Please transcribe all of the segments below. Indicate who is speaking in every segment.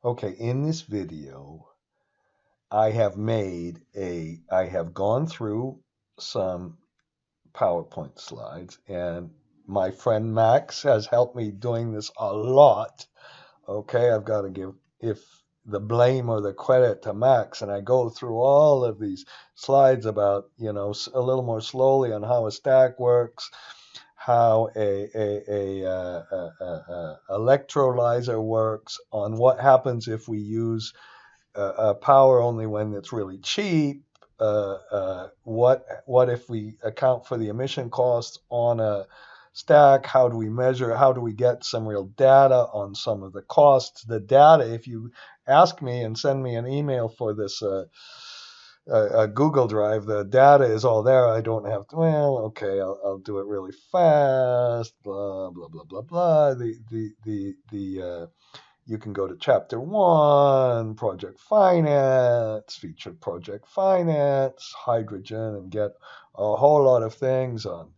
Speaker 1: Okay, in this video, I have gone through some PowerPoint slides, and my friend Max has helped me doing this a lot. Okay, I've got to give if the blame or the credit to Max, and I go through all of these slides about, a little more slowly on how a stack works, how a electrolyzer works, on what happens if we use power only when it's really cheap. What if we account for the emission costs on a stack? How do we measure? How do we get some real data on some of the costs? The data, if you ask me and send me an email for this Google Drive, the data is all there. I don't have to. Well, okay, I'll do it really fast. Blah blah blah blah blah. You can go to Chapter 1, Project Finance, Featured Project Finance, Hydrogen, and get a whole lot of things on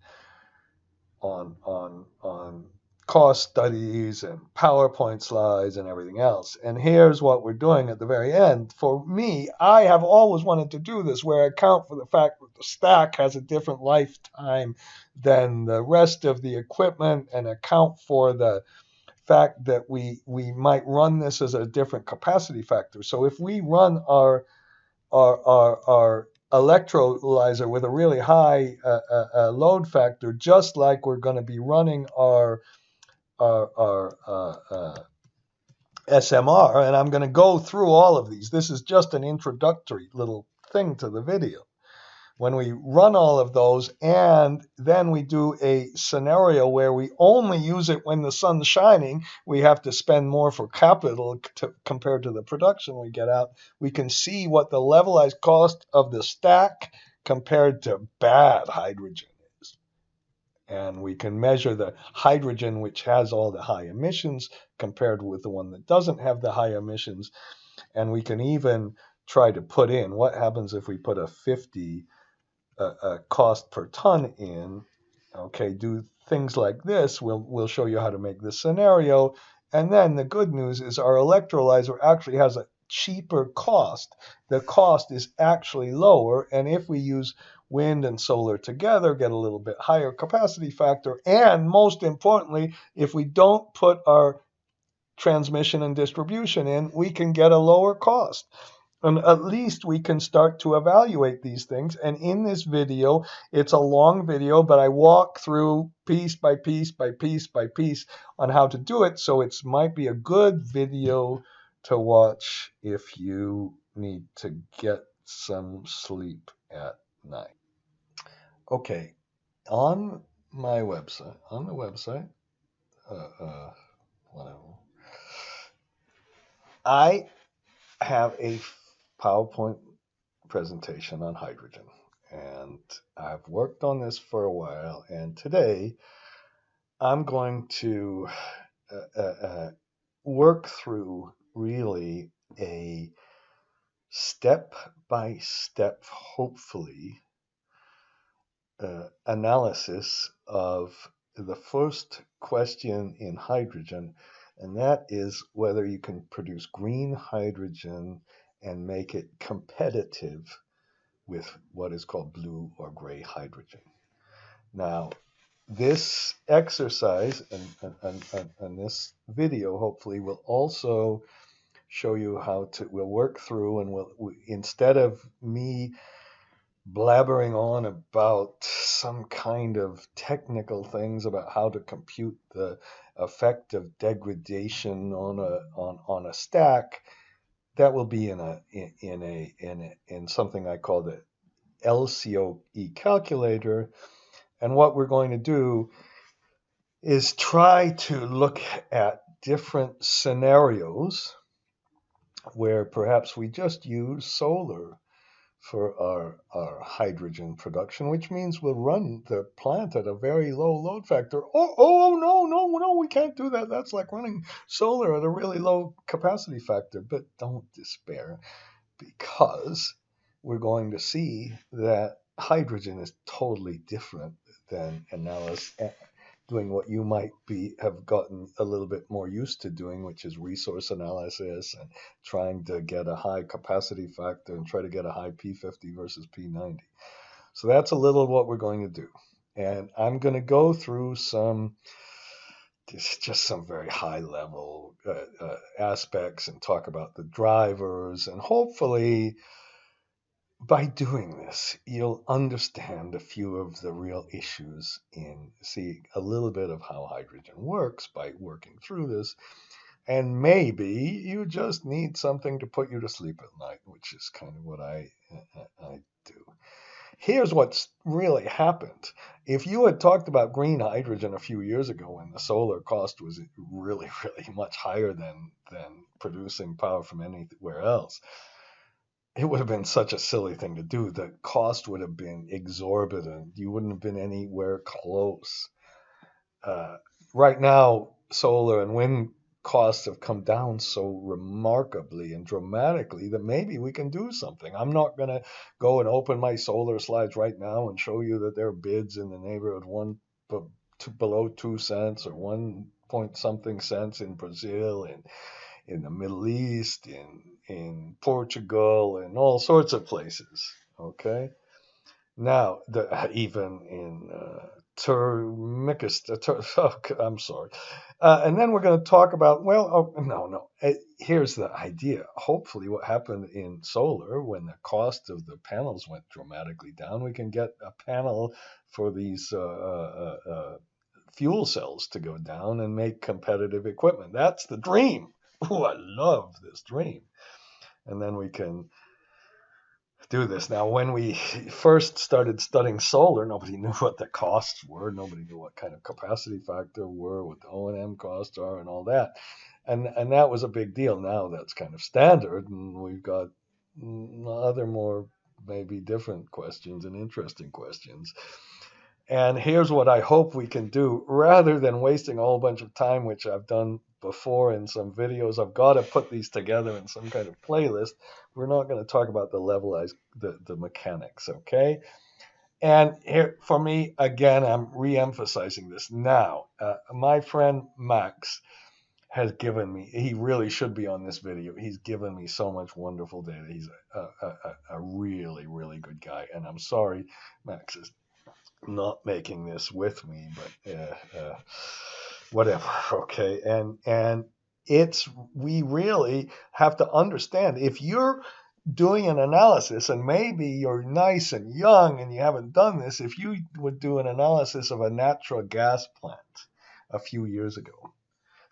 Speaker 1: cost studies and PowerPoint slides and everything else. And here's what we're doing at the very end. For me, I have always wanted to do this where I account for the fact that the stack has a different lifetime than the rest of the equipment, and account for the fact that we might run this as a different capacity factor. So if we run our electrolyzer with a really high load factor, just like we're going to be running our SMR, and I'm going to go through all of these. This is just an introductory little thing to the video. When we run all of those, and then we do a scenario where we only use it when the sun's shining, we have to spend more for capital compared to the production we get out. We can see what the levelized cost of the stack compared to bad hydrogen is. And we can measure the hydrogen which has all the high emissions compared with the one that doesn't have the high emissions. And we can even try to put in what happens if we put a 50 cost per ton in. Okay, do things like this. We'll show you how to make this scenario. And then the good news is our electrolyzer actually has a cheaper cost. The cost is actually lower, and if we use wind and solar together, get a little bit higher capacity factor. And most importantly, if we don't put our transmission and distribution in, we can get a lower cost. And at least we can start to evaluate these things. And in this video, it's a long video, but I walk through piece by piece by piece by piece on how to do it. So it might be a good video to watch if you need to get some sleep at night. Okay, on the website, whatever, I have a PowerPoint presentation on hydrogen, and I've worked on this for a while, and today I'm going to work through really a step-by-step, hopefully, analysis of the first question in hydrogen, and that is whether you can produce green hydrogen and make it competitive with what is called blue or gray hydrogen. Now, this exercise and this video hopefully will also show you how to, we'll work through, and instead of me blabbering on about some kind of technical things about how to compute the effect of degradation on a stack, that will be in something I call the Lcoe Calculator. And what we're going to do is try to look at different scenarios where perhaps we just use solar for our hydrogen production, which means we'll run the plant at a very low load factor. Oh, no, we can't do that. That's like running solar at a really low capacity factor. But don't despair, because we're going to see that hydrogen is totally different than doing what you might have gotten a little bit more used to doing, which is resource analysis and trying to get a high capacity factor and try to get a high P50 versus P90. So that's a little what we're going to do. And I'm going to go through just some very high level aspects and talk about the drivers, and hopefully by doing this, you'll understand a few of the real issues and see a little bit of how hydrogen works by working through this. And maybe you just need something to put you to sleep at night, which is kind of what I do. Here's what's really happened. If you had talked about green hydrogen a few years ago when the solar cost was really, really much higher than producing power from anywhere else, it would have been such a silly thing to do. The cost would have been exorbitant. You wouldn't have been anywhere close. Right now, solar and wind costs have come down so remarkably and dramatically that maybe we can do something. I'm not going to go and open my solar slides right now and show you that there are bids in the neighborhood below 2 cents or 1 point something cents in Brazil and in the Middle East, in Portugal, and all sorts of places. Okay, now even in I'm sorry, and then we're going to talk about here's the idea. Hopefully, what happened in solar when the cost of the panels went dramatically down, we can get a panel for these fuel cells to go down and make competitive equipment. That's the dream. Oh, I love this dream. And then we can do this. Now, when we first started studying solar, nobody knew what the costs were. Nobody knew what kind of capacity factor were, what the O&M costs are, and all that. And that was a big deal. Now that's kind of standard, and we've got other more maybe different questions and interesting questions. And here's what I hope we can do. Rather than wasting a whole bunch of time, which I've done before in some videos, I've got to put these together in some kind of playlist. We're not going to talk about the mechanics, okay? And here, for me, again, I'm re-emphasizing this now. My friend Max has given me, he really should be on this video. He's given me so much wonderful data. He's a really, really good guy. And I'm sorry, Max is not making this with me, but whatever. Okay. And we really have to understand, if you're doing an analysis, and maybe you're nice and young and you haven't done this, if you would do an analysis of a natural gas plant a few years ago,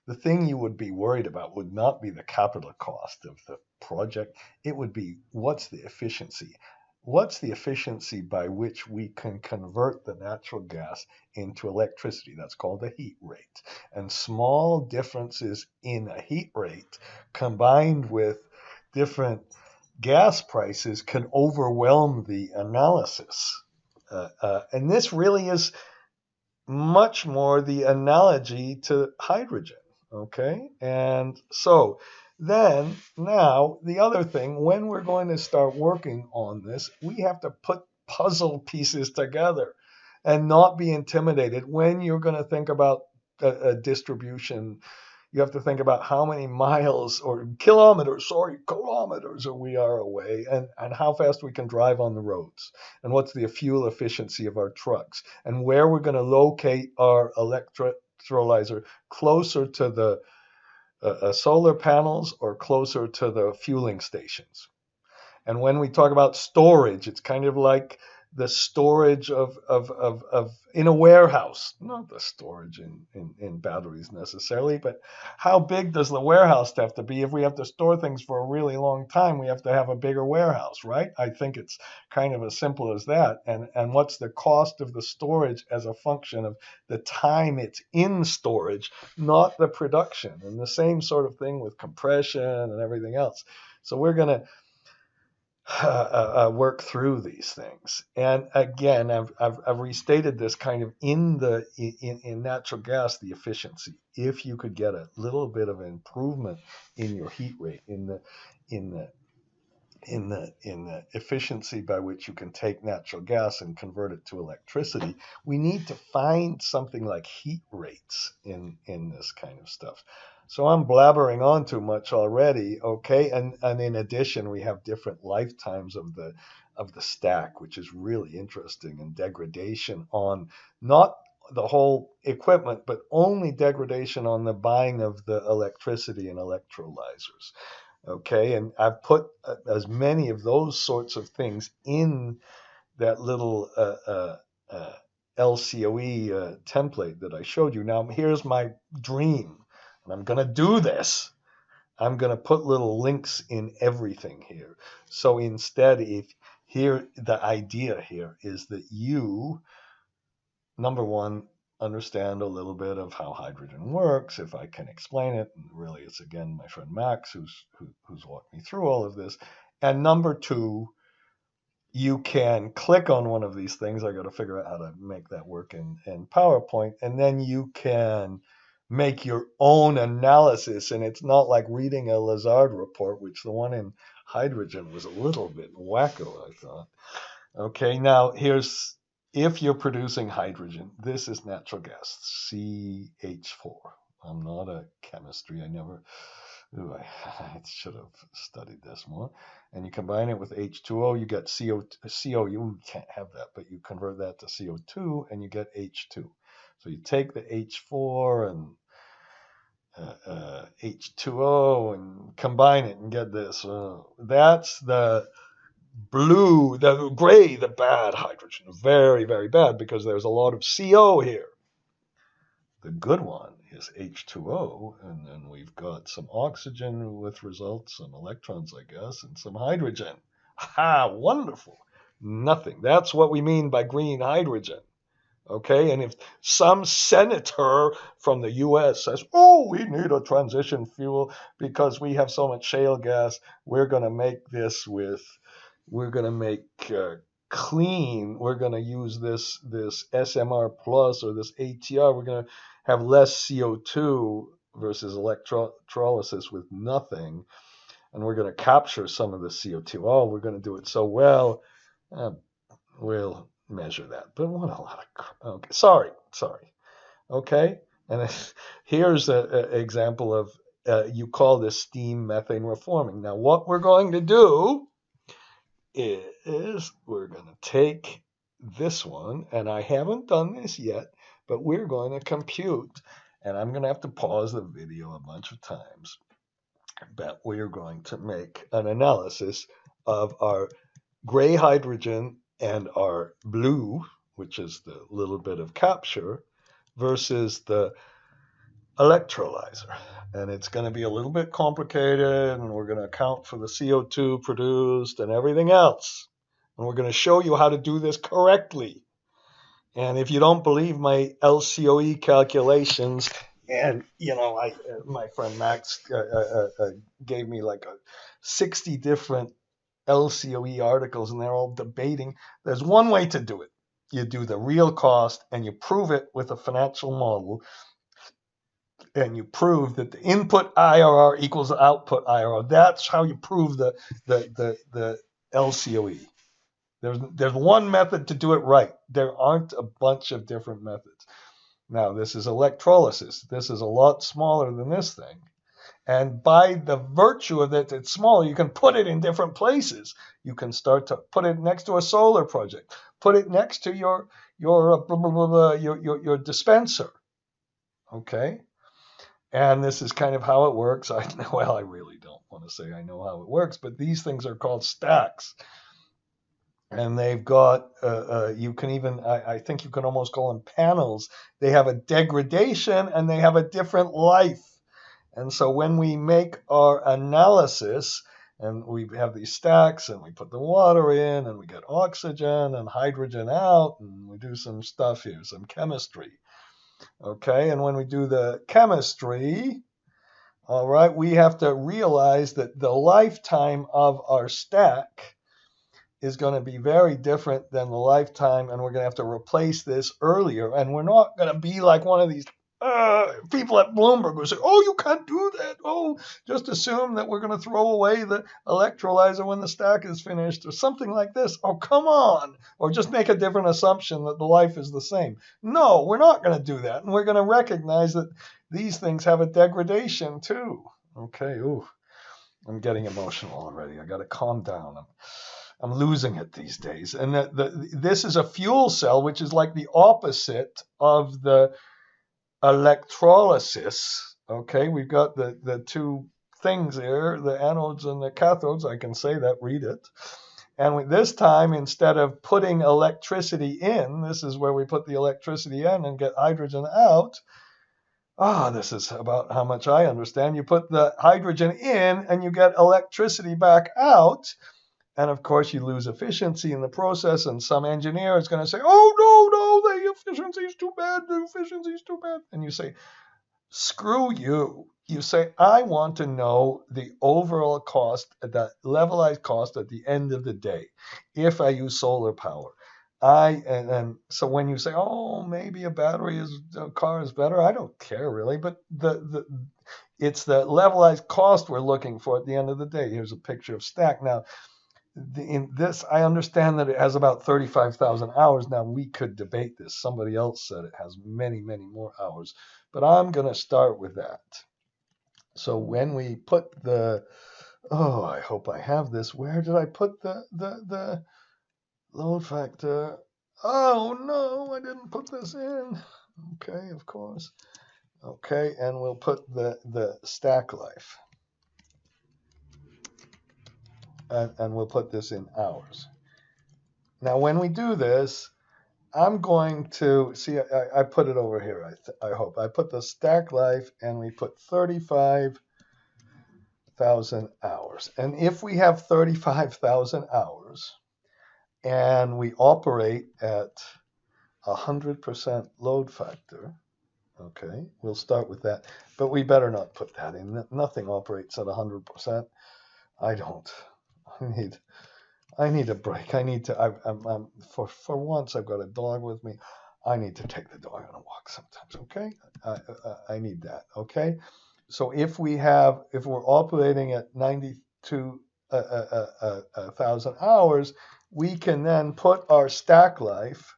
Speaker 1: the thing you would be worried about would not be the capital cost of the project. It would be, what's the efficiency? What's the efficiency by which we can convert the natural gas into electricity? That's called the heat rate. And small differences in a heat rate combined with different gas prices can overwhelm the analysis. And this really is much more the analogy to hydrogen. Okay, and so then now the other thing, when we're going to start working on this, we have to put puzzle pieces together and not be intimidated. When you're going to think about a distribution, you have to think about how many kilometers we are away, and how fast we can drive on the roads, and what's the fuel efficiency of our trucks, and where we're going to locate our electrolyzer, closer to the solar panels or closer to the fueling stations. And when we talk about storage, it's kind of like the storage of in a warehouse, not the storage in batteries necessarily, but how big does the warehouse have to be? If we have to store things for a really long time, we have to have a bigger warehouse, right? I think it's kind of as simple as that. And what's the cost of the storage as a function of the time it's in storage, not the production? And the same sort of thing with compression and everything else. So we're going to work through these things. And again, I've restated this kind of in natural gas, the efficiency. If you could get a little bit of improvement in your heat rate, in the in the efficiency by which you can take natural gas and convert it to electricity, we need to find something like heat rates in this kind of stuff. So I'm blabbering on too much already, okay? And in addition, we have different lifetimes of the stack, which is really interesting, and degradation on not the whole equipment, but only degradation on the buying of the electricity and electrolyzers. Okay, and I've put as many of those sorts of things in that little LCOE template that I showed you. Now, here's my dream, and I'm going to do this. I'm going to put little links in everything here. So instead, the idea here is that you, number one, understand a little bit of how hydrogen works, if I can explain it. And really, it's again my friend Max who's walked me through all of this. And number two, you can click on one of these things. I got to figure out how to make that work in PowerPoint, and then you can make your own analysis. And it's not like reading a Lazard report, which the one in hydrogen was a little bit wacko, I thought. Okay, now here's, if you're producing hydrogen, this is natural gas, CH4. I'm not a chemistry. I should have studied this more. And you combine it with H2O, you get CO. You can't have that, but you convert that to CO2 and you get H2. So you take the H4 and H2O and combine it and get this. That's the blue, the gray, the bad hydrogen. Very, very bad, because there's a lot of CO here. The good one is H2O, and then we've got some oxygen with results, some electrons, I guess, and some hydrogen. Ha, wonderful. Nothing. That's what we mean by green hydrogen. Okay, and if some senator from the US says, oh, we need a transition fuel because we have so much shale gas, we're going to make clean, we're going to use this SMR plus or this ATR, we're going to have less CO2 versus electrolysis with nothing, and we're going to capture some of the CO2. Oh, we're going to do it so well. We'll measure that. But what a lot of... Okay, sorry. Okay, and here's an example of, you call this steam methane reforming. Now, what we're going to do is we're going to take this one, and I haven't done this yet, but we're going to compute, and I'm going to have to pause the video a bunch of times, but we're going to make an analysis of our gray hydrogen and our blue, which is the little bit of capture, versus the electrolyzer. And it's going to be a little bit complicated, and we're going to account for the CO2 produced and everything else. And we're going to show you how to do this correctly. And if you don't believe my LCOE calculations, and my friend Max gave me like 60 different LCOE articles, and they're all debating. There's one way to do it. You do the real cost, and you prove it with a financial model, and you prove that the input IRR equals the output IRR. That's how you prove the LCOE. There's one method to do it right. There aren't a bunch of different methods. Now, this is electrolysis. This is a lot smaller than this thing. And by the virtue of that it's smaller, you can put it in different places. You can start to put it next to a solar project. Put it next to your dispenser. Okay? And this is kind of how it works. I really don't want to say I know how it works, but these things are called stacks. And they've got, you can even, I think you can almost call them panels. They have a degradation and they have a different life. And so when we make our analysis, and we have these stacks, and we put the water in, and we get oxygen and hydrogen out, and we do some stuff here, some chemistry. Okay, and when we do the chemistry, all right, we have to realize that the lifetime of our stack is going to be very different than the lifetime, and we're going to have to replace this earlier. And we're not going to be like one of these people at Bloomberg will say, oh, you can't do that. Oh, just assume that we're going to throw away the electrolyzer when the stack is finished or something like this. Oh, come on. Or just make a different assumption that the life is the same. No, we're not going to do that. And we're going to recognize that these things have a degradation too. Okay, ooh, I'm getting emotional already. I got to calm down. I'm losing it these days. And this is a fuel cell, which is like the opposite of the electrolysis. Okay, we've got the two things here, the anodes and the cathodes. I can say that, read it. And this time, instead of putting electricity in, this is where we put the electricity in and get hydrogen out. This is about how much I understand. You put the hydrogen in and you get electricity back out. And of course, you lose efficiency in the process. And some engineer is going to say, oh, no, the efficiency is too bad. The efficiency is too bad. And you say, screw you. You say, I want to know the overall cost, the levelized cost at the end of the day, if I use solar power. And so when you say, oh, maybe a car is better, I don't care really, but it's the levelized cost we're looking for at the end of the day. Here's a picture of stack. Now, in this, I understand that it has about 35,000 hours. Now, we could debate this. Somebody else said it has many, many more hours, but I'm going to start with that. So when we put I hope I have this. Where did I put the load factor? Oh, no, I didn't put this in. Okay, of course. Okay, and we'll put the stack life. And we'll put this in hours. Now, when we do this, I'm going to, see, I put it over here, I hope. I put the stack life, and we put 35,000 hours. And if we have 35,000 hours, and we operate at 100% load factor, okay, we'll start with that. But we better not put that in. Nothing operates at 100%. I don't. I need a break. I need to. For once, I've got a dog with me. I need to take the dog on a walk sometimes. Okay, I need that. Okay, so if we're operating at 92,000 hours, we can then put our stack life,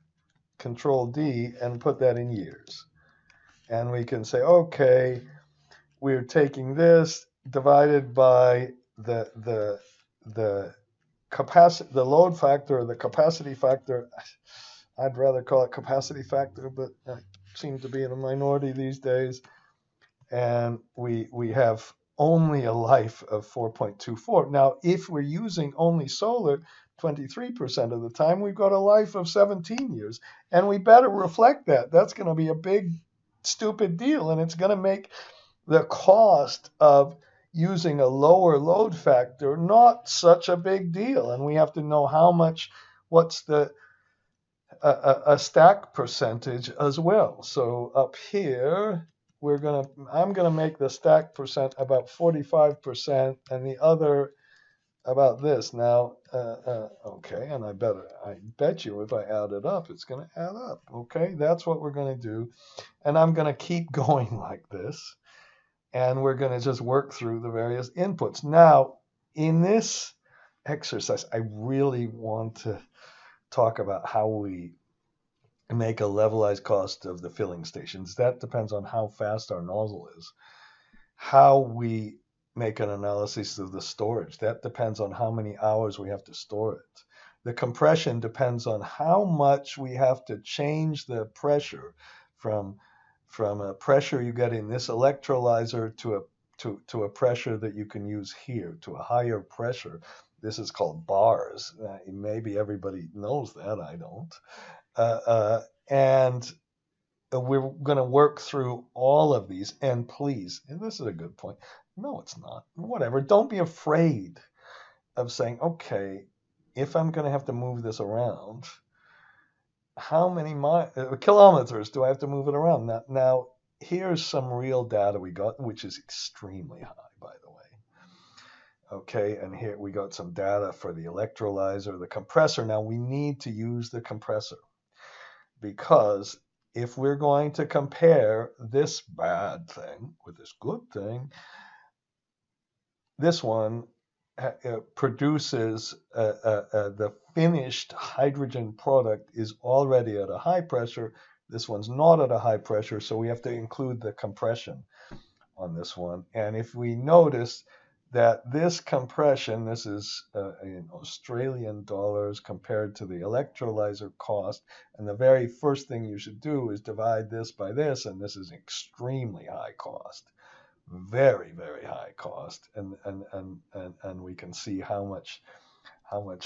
Speaker 1: Control D, and put that in years, and we can say, okay, we're taking this divided by the capacity, the load factor, or the capacity factor. I'd rather call it capacity factor, but I seem to be in a minority these days. And we have only a life of 4.24. Now, if we're using only solar 23% of the time, we've got a life of 17 years. And we better reflect that. That's going to be a big, stupid deal. And it's going to make the cost of using a lower load factor not such a big deal. And we have to know what's the a stack percentage as well. So up here, I'm gonna make the stack percent about 45% and the other about this. Now, okay, and I bet you if I add it up, it's gonna add up. Okay, that's what we're gonna do. And I'm gonna keep going like this. And we're going to just work through the various inputs. Now, in this exercise, I really want to talk about how we make a levelized cost of the filling stations. That depends on how fast our nozzle is. How we make an analysis of the storage. That depends on how many hours we have to store it. The compression depends on how much we have to change the pressure from a pressure you get in this electrolyzer to a pressure that you can use here, to a higher pressure. This is called bars. Maybe everybody knows that. I don't. And we're going to work through all of these. And please, and this is a good point. No, it's not. Whatever. Don't be afraid of saying, okay, if I'm going to have to move this around, how many kilometers do I have to move it around? Now, here's some real data we got, which is extremely high, by the way. Okay, and here we got some data for the electrolyzer, the compressor. Now, we need to use the compressor because if we're going to compare this bad thing with this good thing, this one produces the finished hydrogen product is already at a high pressure. This one's not at a high pressure, so we have to include the compression on this one. And if we notice that this compression, this is in Australian dollars compared to the electrolyzer cost, and the very first thing you should do is divide this by this, and this is extremely high cost. Very, very high cost, and we can see how much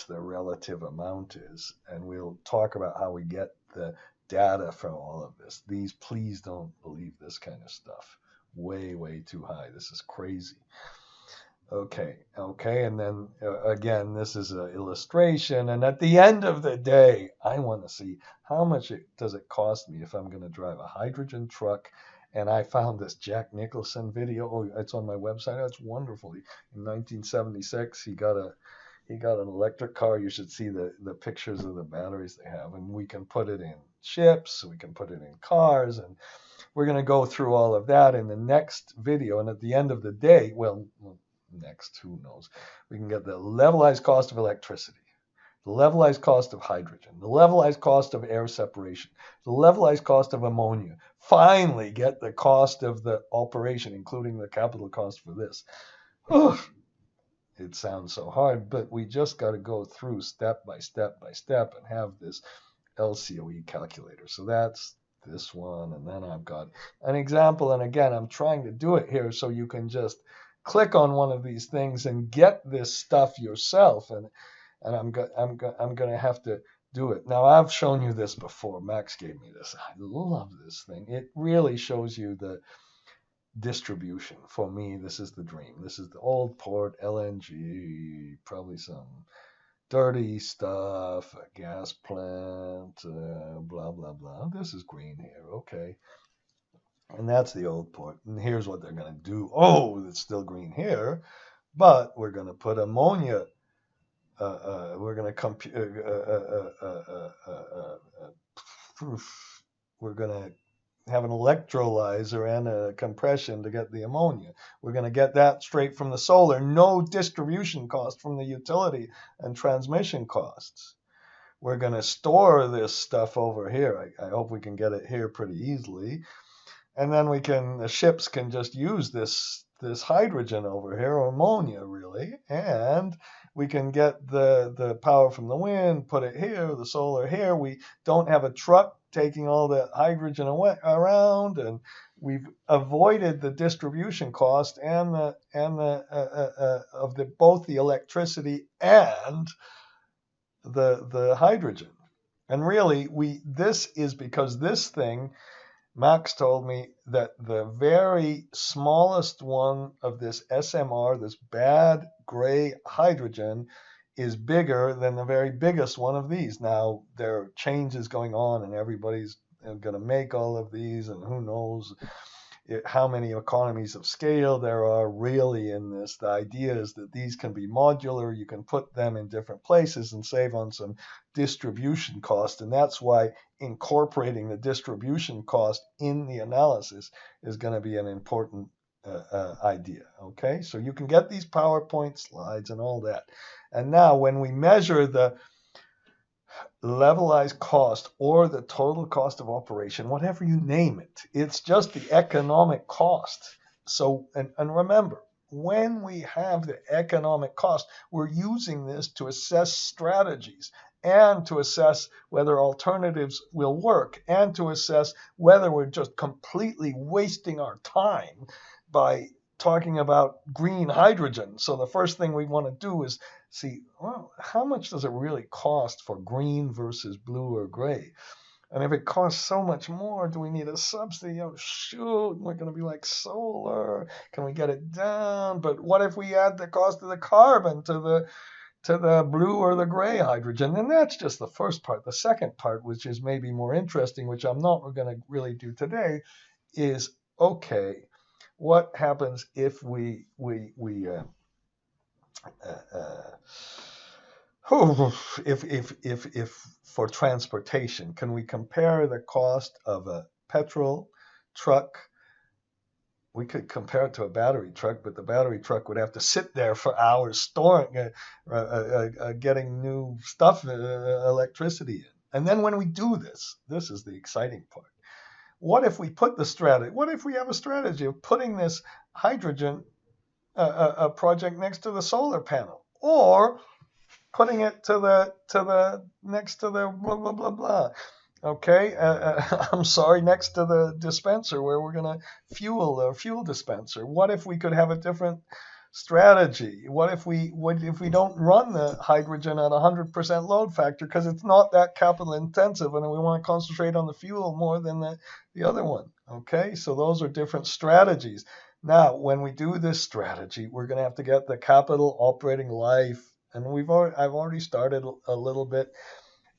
Speaker 1: the relative amount is, and we'll talk about how we get the data from all of this. Please don't believe this kind of stuff. Way too high. This is crazy. Okay, and then again, this is an illustration, and at the end of the day, I want to see how much does it cost me if I'm going to drive a hydrogen truck. And I found this Jack Nicholson video. Oh, it's on my website. It's wonderful. In 1976, he got an electric car. You should see the pictures of the batteries they have. And we can put it in ships. We can put it in cars. And we're going to go through all of that in the next video. And at the end of the day, well, next, who knows? We can get the levelized cost of electricity, the levelized cost of hydrogen, the levelized cost of air separation, the levelized cost of ammonia. Finally get the cost of the operation, including the capital cost for this. It sounds so hard, but we just got to go through step by step and have this Lcoe calculator. So that's this one, and then I've got an example, and again, I'm trying to do it here so you can just click on one of these things and get this stuff yourself, and I'm going to have to do it. Now, I've shown you this before. Max gave me this. I love this thing. It really shows you the distribution. For me, this is the dream. This is the old port, LNG, probably some dirty stuff, a gas plant, blah, blah, blah. This is green here. Okay. And that's the old port. And here's what they're going to do. Oh, it's still green here. But we're going to put ammonia. We're going to have an electrolyzer and a compression to get the ammonia. We're going to get that straight from the solar. No distribution cost from the utility and transmission costs. We're going to store this stuff over here. I hope we can get it here pretty easily. And then the ships can just use this hydrogen over here, or ammonia really, and we can get the power from the wind, put it here, the solar here. We don't have a truck taking all the hydrogen around, and we've avoided the distribution cost and both the electricity and the hydrogen. And really, this is because this thing, Max told me that the very smallest one of this SMR, this bad gray hydrogen, is bigger than the very biggest one of these. Now, there are changes going on, and everybody's going to make all of these, and who knows how many economies of scale there are really in this. The idea is that these can be modular. You can put them in different places and save on some distribution cost, and that's why incorporating the distribution cost in the analysis is going to be an important idea. Okay, so you can get these PowerPoint slides and all that. And now when we measure the levelized cost or the total cost of operation, whatever you name it, it's just the economic cost. So, and remember, when we have the economic cost, we're using this to assess strategies and to assess whether alternatives will work and to assess whether we're just completely wasting our time by talking about green hydrogen. So the first thing we want to do is see, well, how much does it really cost for green versus blue or gray? And if it costs so much more, do we need a subsidy? Oh, shoot, we're going to be like solar. Can we get it down? But what if we add the cost of the carbon to the blue or the gray hydrogen? And that's just the first part. The second part, which is maybe more interesting, which I'm not going to really do today, is, okay, what happens if we If for transportation, can we compare the cost of a petrol truck? We could compare it to a battery truck, but the battery truck would have to sit there for hours storing, getting new stuff, electricity in. And then when we do this, this is the exciting part. What if we put the strategy? What if we have a strategy of putting this hydrogen project next to the solar panel, or putting it to the next to the blah blah blah blah? Okay, I'm sorry, next to the dispenser where we're going to fuel the fuel dispenser. What if we could have a different strategy? What if we don't run the hydrogen at 100% load factor because it's not that capital intensive, and we want to concentrate on the fuel more than the other one? Okay, so those are different strategies. Now, when we do this strategy, we're going to have to get the capital operating life, and I've already started a little bit.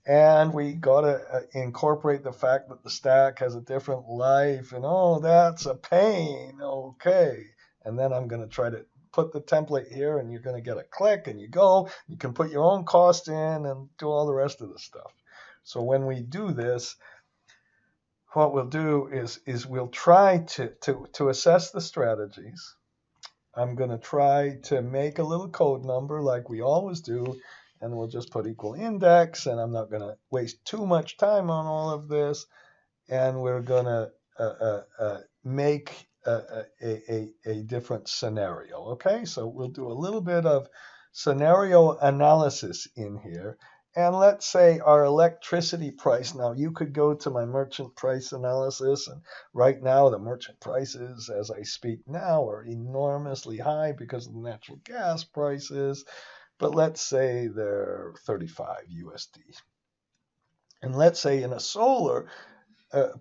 Speaker 1: And we got to incorporate the fact that the stack has a different life. And oh, that's a pain. Okay. And then I'm going to try to put the template here, and you're going to get a click, and you go. You can put your own cost in and do all the rest of the stuff. So when we do this, what we'll do is we'll try to assess the strategies. I'm going to try to make a little code number like we always do, and we'll just put equal index, and I'm not going to waste too much time on all of this, and we're going to make a different scenario. Okay, so we'll do a little bit of scenario analysis in here, and let's say our electricity price. Now, you could go to my merchant price analysis, and right now the merchant prices, as I speak now, are enormously high because of the natural gas prices. But let's say they're 35 USD. And let's say in a solar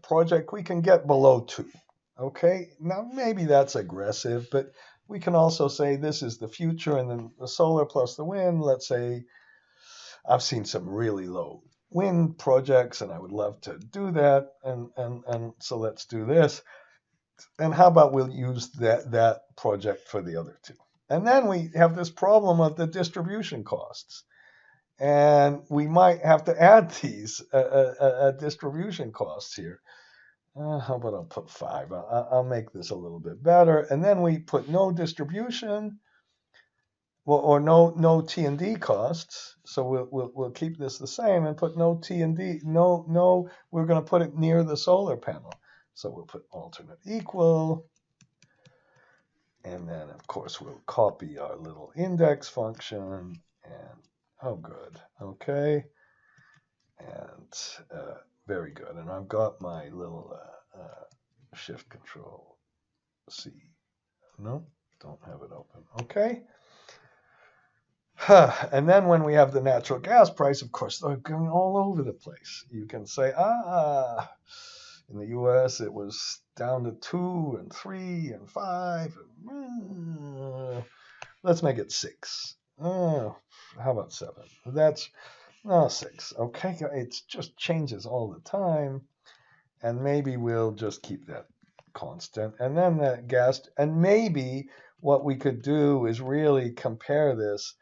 Speaker 1: project, we can get below 2. Okay, now maybe that's aggressive, but we can also say this is the future, and then the solar plus the wind. Let's say I've seen some really low wind projects, and I would love to do that. And so let's do this. And how about we'll use that project for the other two? And then we have this problem of the distribution costs. And we might have to add these distribution costs here. How about I'll put 5? I'll make this a little bit better. And then we put no distribution, or no T&D costs. So we'll keep this the same and put no T&D. No, we're going to put it near the solar panel. So we'll put alternate equal. And then, of course, we'll copy our little index function. And, oh, good. Okay. And very good. And I've got my little shift control C. No, don't have it open. Okay. And then when we have the natural gas price, of course, they're going all over the place. You can say, in the US, it was down to 2 and 3 and 5. Let's make it 6. How about 7? That's 6. Okay, it just changes all the time. And maybe we'll just keep that constant. And then the gas, and maybe what we could do is really compare this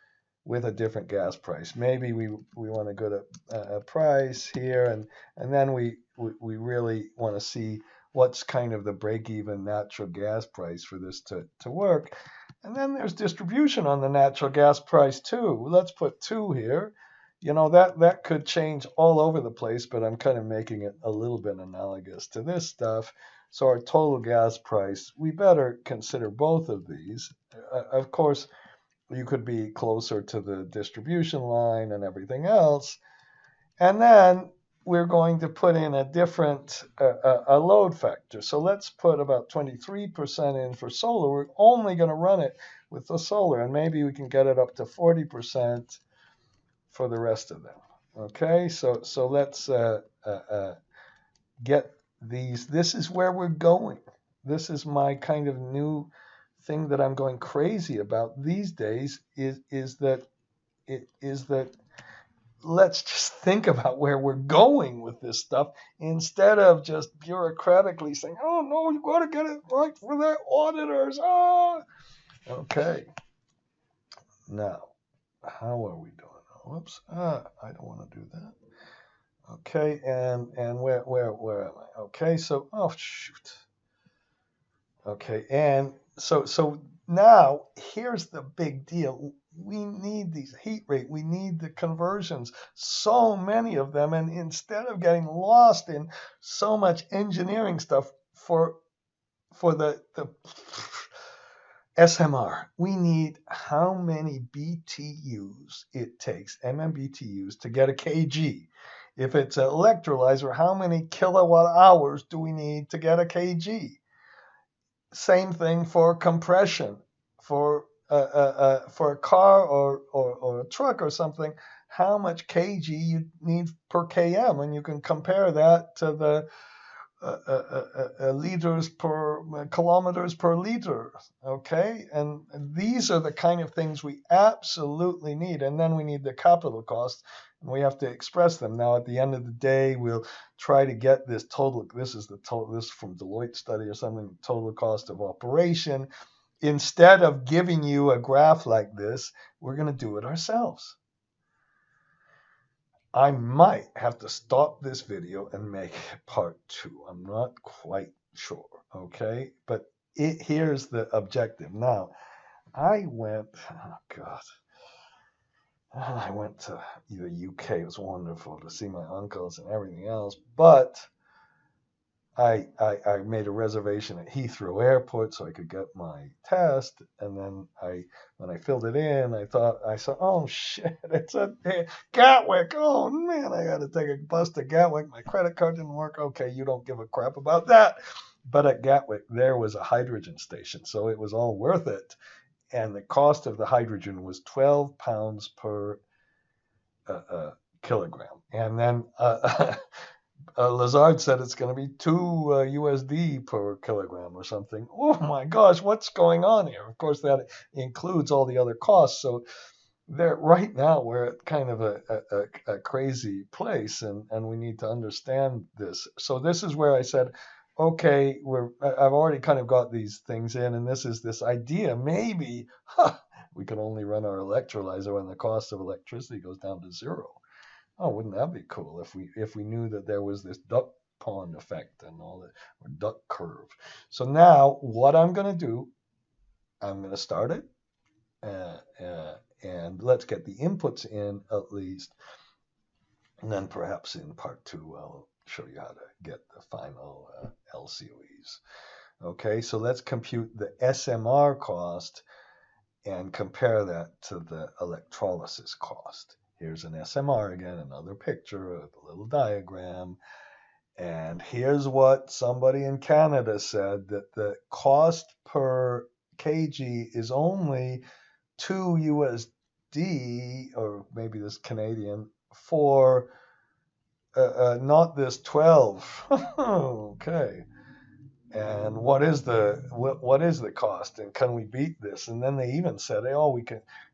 Speaker 1: with a different gas price. Maybe we want to go to a price here, and then we really want to see what's kind of the break-even natural gas price for this to work. And then there's distribution on the natural gas price too. Let's put 2 here. You know, that could change all over the place, but I'm kind of making it a little bit analogous to this stuff. So our total gas price, we better consider both of these. Of course, you could be closer to the distribution line and everything else. And then we're going to put in a different a load factor. So let's put about 23% in for solar. We're only going to run it with the solar, and maybe we can get it up to 40% for the rest of them. Okay, so let's get these. This is where we're going. This is my kind of new thing that I'm going crazy about these days is that let's just think about where we're going with this stuff instead of just bureaucratically saying, oh no, you got to get it right for the auditors. Okay. Now, how are we doing? whoops, I don't want to do that. Okay, and where am I? Okay, so oh shoot. Okay, and so now here's the big deal. We need these heat rate. We need the conversions. So many of them, and instead of getting lost in so much engineering stuff for the SMR, we need how many BTUs it takes, MMBTUs, to get a kg. If it's an electrolyzer, how many kilowatt hours do we need to get a kg? Same thing for compression. For a car or a truck or something, how much kg you need per km, and you can compare that to the liters per kilometers per liter. Okay, and these are the kind of things we absolutely need, and then we need the capital costs, and we have to express them. Now, at the end of the day, we'll try to get this total. This is the total. This is from Deloitte study or something. Total cost of operation. Instead of giving you a graph like this, we're going to do it ourselves. I might have to stop this video and make part 2. I'm not quite sure, okay? But here's the objective. Now, I went to the UK. It was wonderful to see my uncles and everything else, but I made a reservation at Heathrow Airport so I could get my test, and then when I filled it in, I saw, oh shit, it's at Gatwick. Oh man, I got to take a bus to Gatwick. My credit card didn't work. Okay, you don't give a crap about that. But at Gatwick, there was a hydrogen station, so it was all worth it. And the cost of the hydrogen was 12 pounds per kilogram. And then Lazard said it's going to be 2 USD per kilogram or something. Oh my gosh, what's going on here? Of course, that includes all the other costs. So right now we're at kind of a crazy place, and we need to understand this. So this is where I said, okay, I've already kind of got these things in, and this is this idea. Maybe we can only run our electrolyzer when the cost of electricity goes down to 0. Oh, wouldn't that be cool if we knew that there was this duck pond effect and all that, or duck curve. So now what I'm going to do, I'm going to start it, and let's get the inputs in at least, and then perhaps in part 2 I'll show you how to get the final LCOEs. Okay, so let's compute the SMR cost and compare that to the electrolysis cost. Here's an SMR again, another picture of a little diagram. And here's what somebody in Canada said, that the cost per kg is only 2 USD, or maybe this Canadian, for not this 12. Okay. And what is the cost, and can we beat this? And then they even said, oh,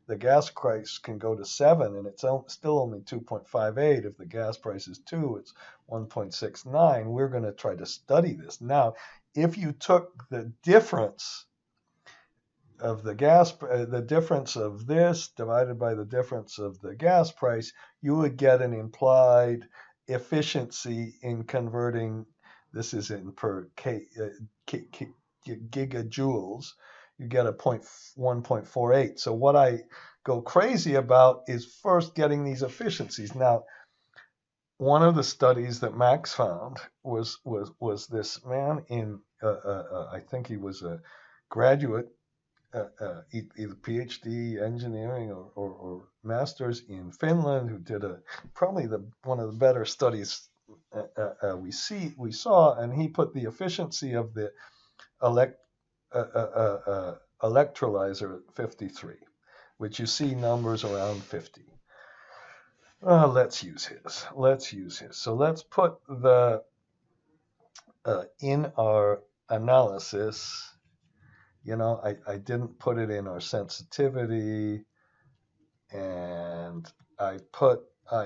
Speaker 1: the gas price can go to 7, and it's still only 2.58. If the gas price is 2, it's 1.69. We're going to try to study this. Now, if you took the difference of the difference of this divided by the difference of the gas price, you would get an implied efficiency in converting. This is in per gigajoules. You get a 1.48. So what I go crazy about is first getting these efficiencies. Now, one of the studies that Max found was this man in I think he was a graduate, either PhD engineering or master's in Finland, who did probably one of the better studies we saw, and he put the efficiency of the electrolyzer at 53, which you see numbers around 50. Let's use his. So let's put the in our analysis. I didn't put it in our sensitivity, and I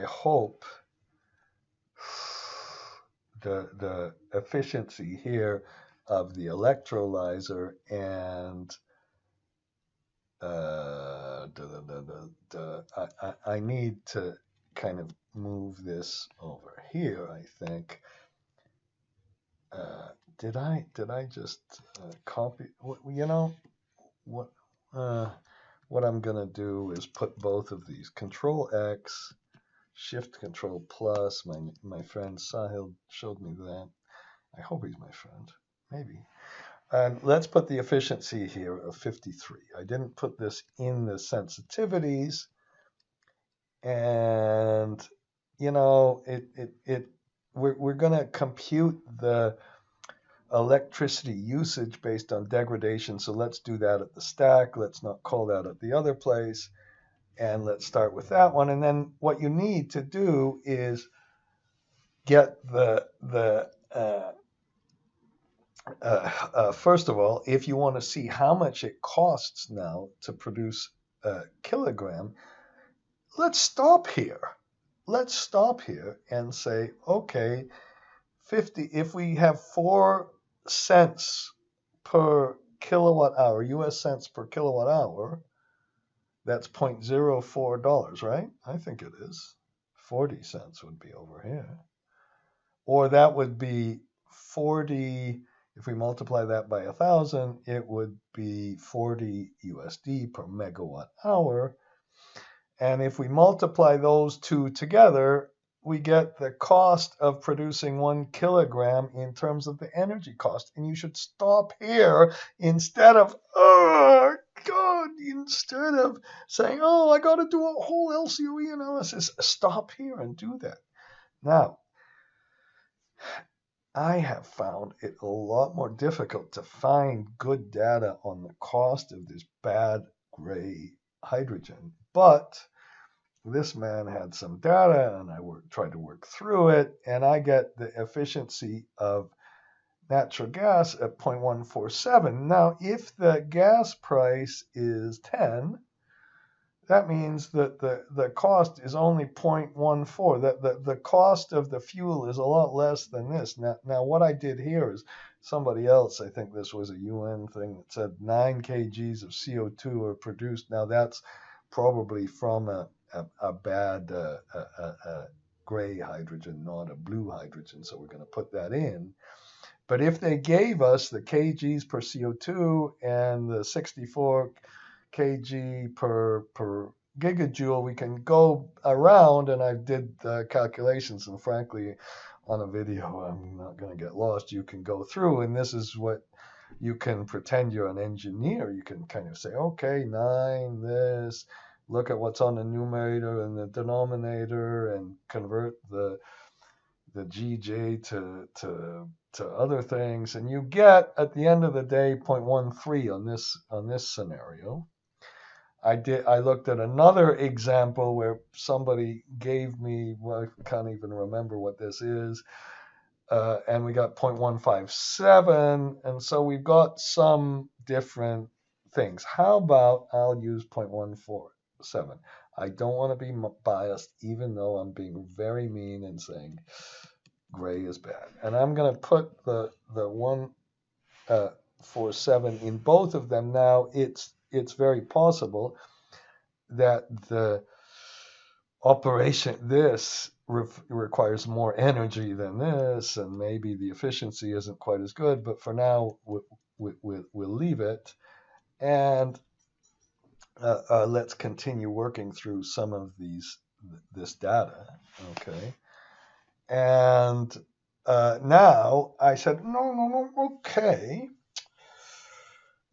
Speaker 1: hope the efficiency here of the electrolyzer and the I need to kind of move this over here, I think. Did I just copy? You know what? What I'm gonna do is put both of these. Control X, Shift Control Plus. My friend Sahil showed me that. I hope he's my friend. Maybe. And let's put the efficiency here of 53. I didn't put this in the sensitivities, and you know we're going to compute the electricity usage based on degradation. So let's do that at the stack. Let's not call that at the other place. And let's start with that one. And then what you need to do is get first of all, if you want to see how much it costs now to produce a kilogram, let's stop here. Let's stop here and say, okay, 50, if we have 4 cents per kilowatt hour, US cents per kilowatt hour, that's $0.04, right? I think it is. 40 cents would be over here. Or that would be 40, if we multiply that by 1,000, it would be 40 USD per megawatt hour. And if we multiply those two together, we get the cost of producing 1 kilogram in terms of the energy cost. And you should stop here instead of, oh, God, instead of saying, oh, I got to do a whole LCOE analysis. Stop here and do that. Now, I have found it a lot more difficult to find good data on the cost of this bad gray hydrogen. But this man had some data, and I tried to work through it, and I get the efficiency of natural gas at 0.147. Now, if the gas price is 10, that means that the cost is only 0.14. The cost of the fuel is a lot less than this. Now, what I did here is somebody else, I think this was a UN thing, that said 9 kgs of CO2 are produced. Now, that's probably from a bad gray hydrogen, not a blue hydrogen, so we're going to put that in. But if they gave us the kgs per CO2 and the 64 kg per gigajoule, we can go around, and I did the calculations, and frankly, on a video, I'm not going to get lost. You can go through, and this is what you can pretend you're an engineer. You can kind of say, okay, 9, this, look at what's on the numerator and the denominator, and convert the GJ to other things, and you get at the end of the day 0.13 on this scenario. I looked at another example where somebody gave me, well, I can't even remember what this is, and we got 0.157, and so we've got some different things. How about I'll use 0.147? I don't want to be biased, even though I'm being very mean and saying gray is bad. And I'm going to put the 147 in both of them. Now, it's very possible that the operation, this requires more energy than this, and maybe the efficiency isn't quite as good, but for now, we'll leave it. And let's continue working through some of this data, okay? And now I said, no, okay.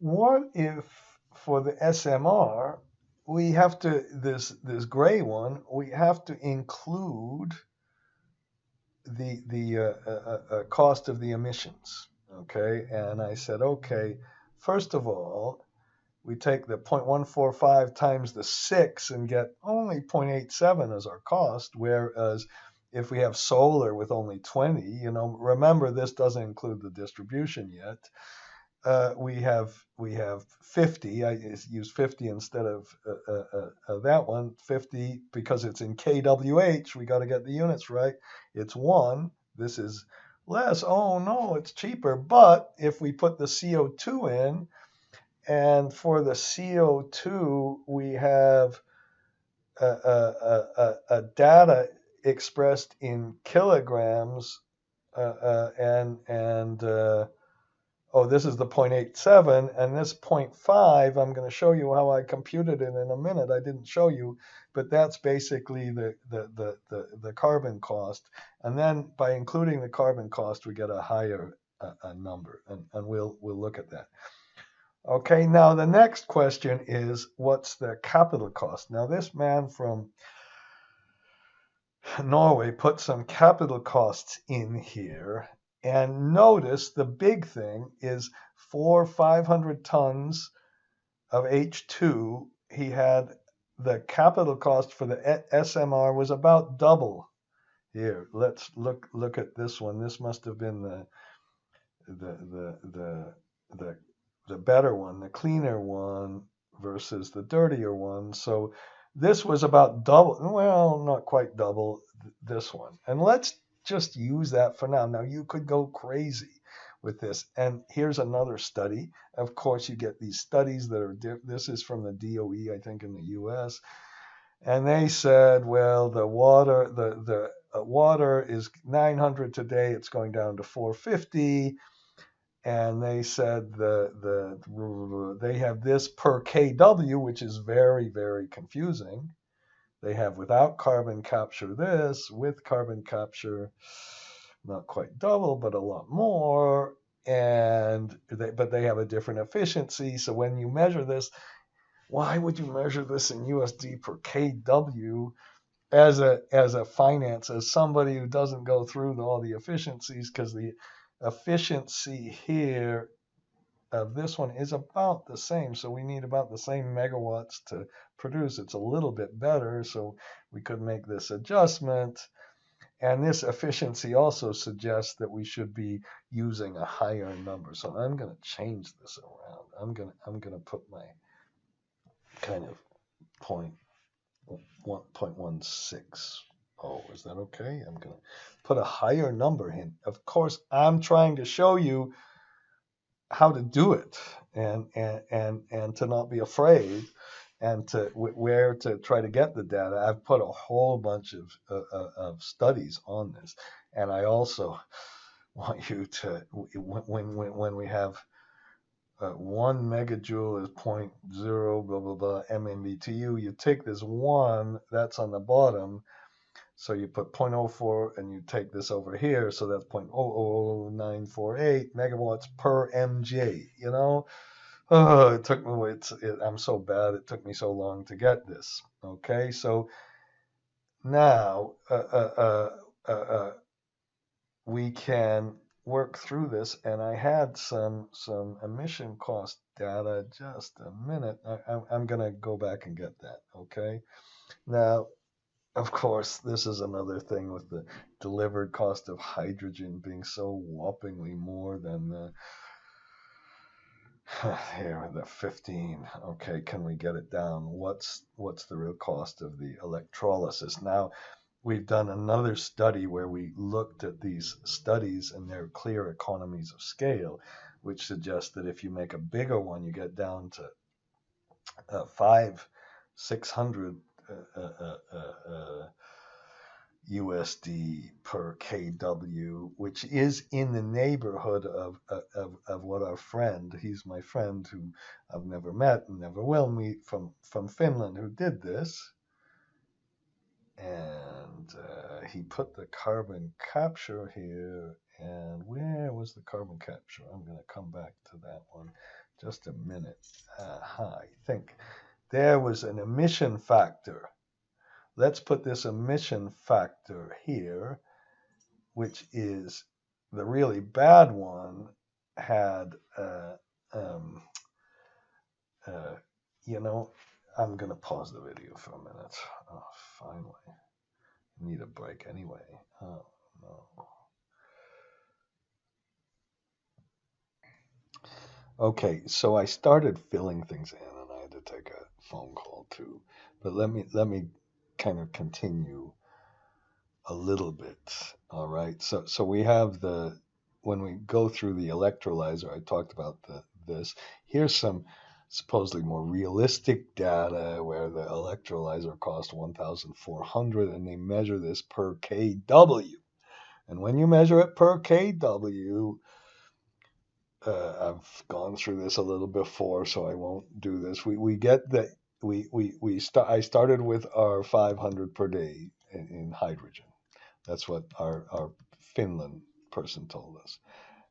Speaker 1: What if for the SMR, we have to, this gray one, we have to include the cost of the emissions, okay? And I said, okay, first of all, we take the 0.145 times the 6 and get only 0.87 as our cost, whereas if we have solar with only 20, remember this doesn't include the distribution yet. We have 50. I use 50 instead of that one. 50 because it's in kWh. We got to get the units right. It's 1. This is less. Oh no, it's cheaper. But if we put the CO2 in, and for the CO2 we have data expressed in kilograms, oh, this is the 0.87, and this 0.5, I'm going to show you how I computed it in a minute. I didn't show you, but that's basically the carbon cost. And then by including the carbon cost, we get a higher number, and we'll look at that. Okay, now the next question is, what's the capital cost? Now, this man from Norway put some capital costs in here, and notice the big thing is for 500 tons of H2, he had the capital cost for the SMR was about double. Here, let's look at this one. This must have been the better one, the cleaner one versus the dirtier one. So this was about double, well, not quite double this one. And let's just use that for now. Now, you could go crazy with this. And here's another study. Of course, you get these studies that are, this is from the DOE, I think, in the US. And they said, well, the water is 900 today. It's going down to 450. And they said they have this per kW, which is very, very confusing. They have without carbon capture this, with carbon capture, not quite double, but a lot more. But they have a different efficiency. So when you measure this, why would you measure this in USD per kW as a finance, as somebody who doesn't go through all the efficiencies? Because the efficiency here of this one is about the same. So we need about the same megawatts to produce. It's a little bit better, so we could make this adjustment. And this efficiency also suggests that we should be using a higher number. So I'm going to change this around. I'm going to put my kind of 0.160. Is that okay? I'm going to put a higher number in. Of course, I'm trying to show you how to do it, and to not be afraid, and to where to try to get the data. I've put a whole bunch of studies on this, and I also want you to, when we have 1 megajoule is 0.0 blah blah blah MMBTU, you take this 1 that's on the bottom, so you put 0.04 and you take this over here, so that's 0.000948 megawatts per mj. You know, it took me. I'm so bad. It took me so long to get this. Okay, so now we can work through this, and I had some emission cost data. Just a minute. I'm gonna go back and get that. Okay, now. Of course, this is another thing with the delivered cost of hydrogen being so whoppingly more than the 15. Okay, can we get it down? What's the real cost of the electrolysis? Now, we've done another study where we looked at these studies and their clear economies of scale, which suggests that if you make a bigger one, you get down to 600 USD per kW, which is in the neighborhood of what our friend, he's my friend who I've never met and never will meet, from Finland, who did this. And he put the carbon capture here. And where was the carbon capture? I'm going to come back to that one. Just a minute. I think there was an emission factor. Let's put this emission factor here, which is the really bad one, had, you know, I'm going to pause the video for a minute. Oh, finally. Need a break anyway. Oh, no. Okay, so I started filling things in, and I had to take a phone call too. But let me kind of continue a little bit. All right. So we have when we go through the electrolyzer, I talked about this. Here's some supposedly more realistic data where the electrolyzer cost 1,400 and they measure this per kW. And when you measure it per kW, I've gone through this a little before, so I won't do this. We get that I started with our 500 per day in hydrogen. That's what our Finland person told us.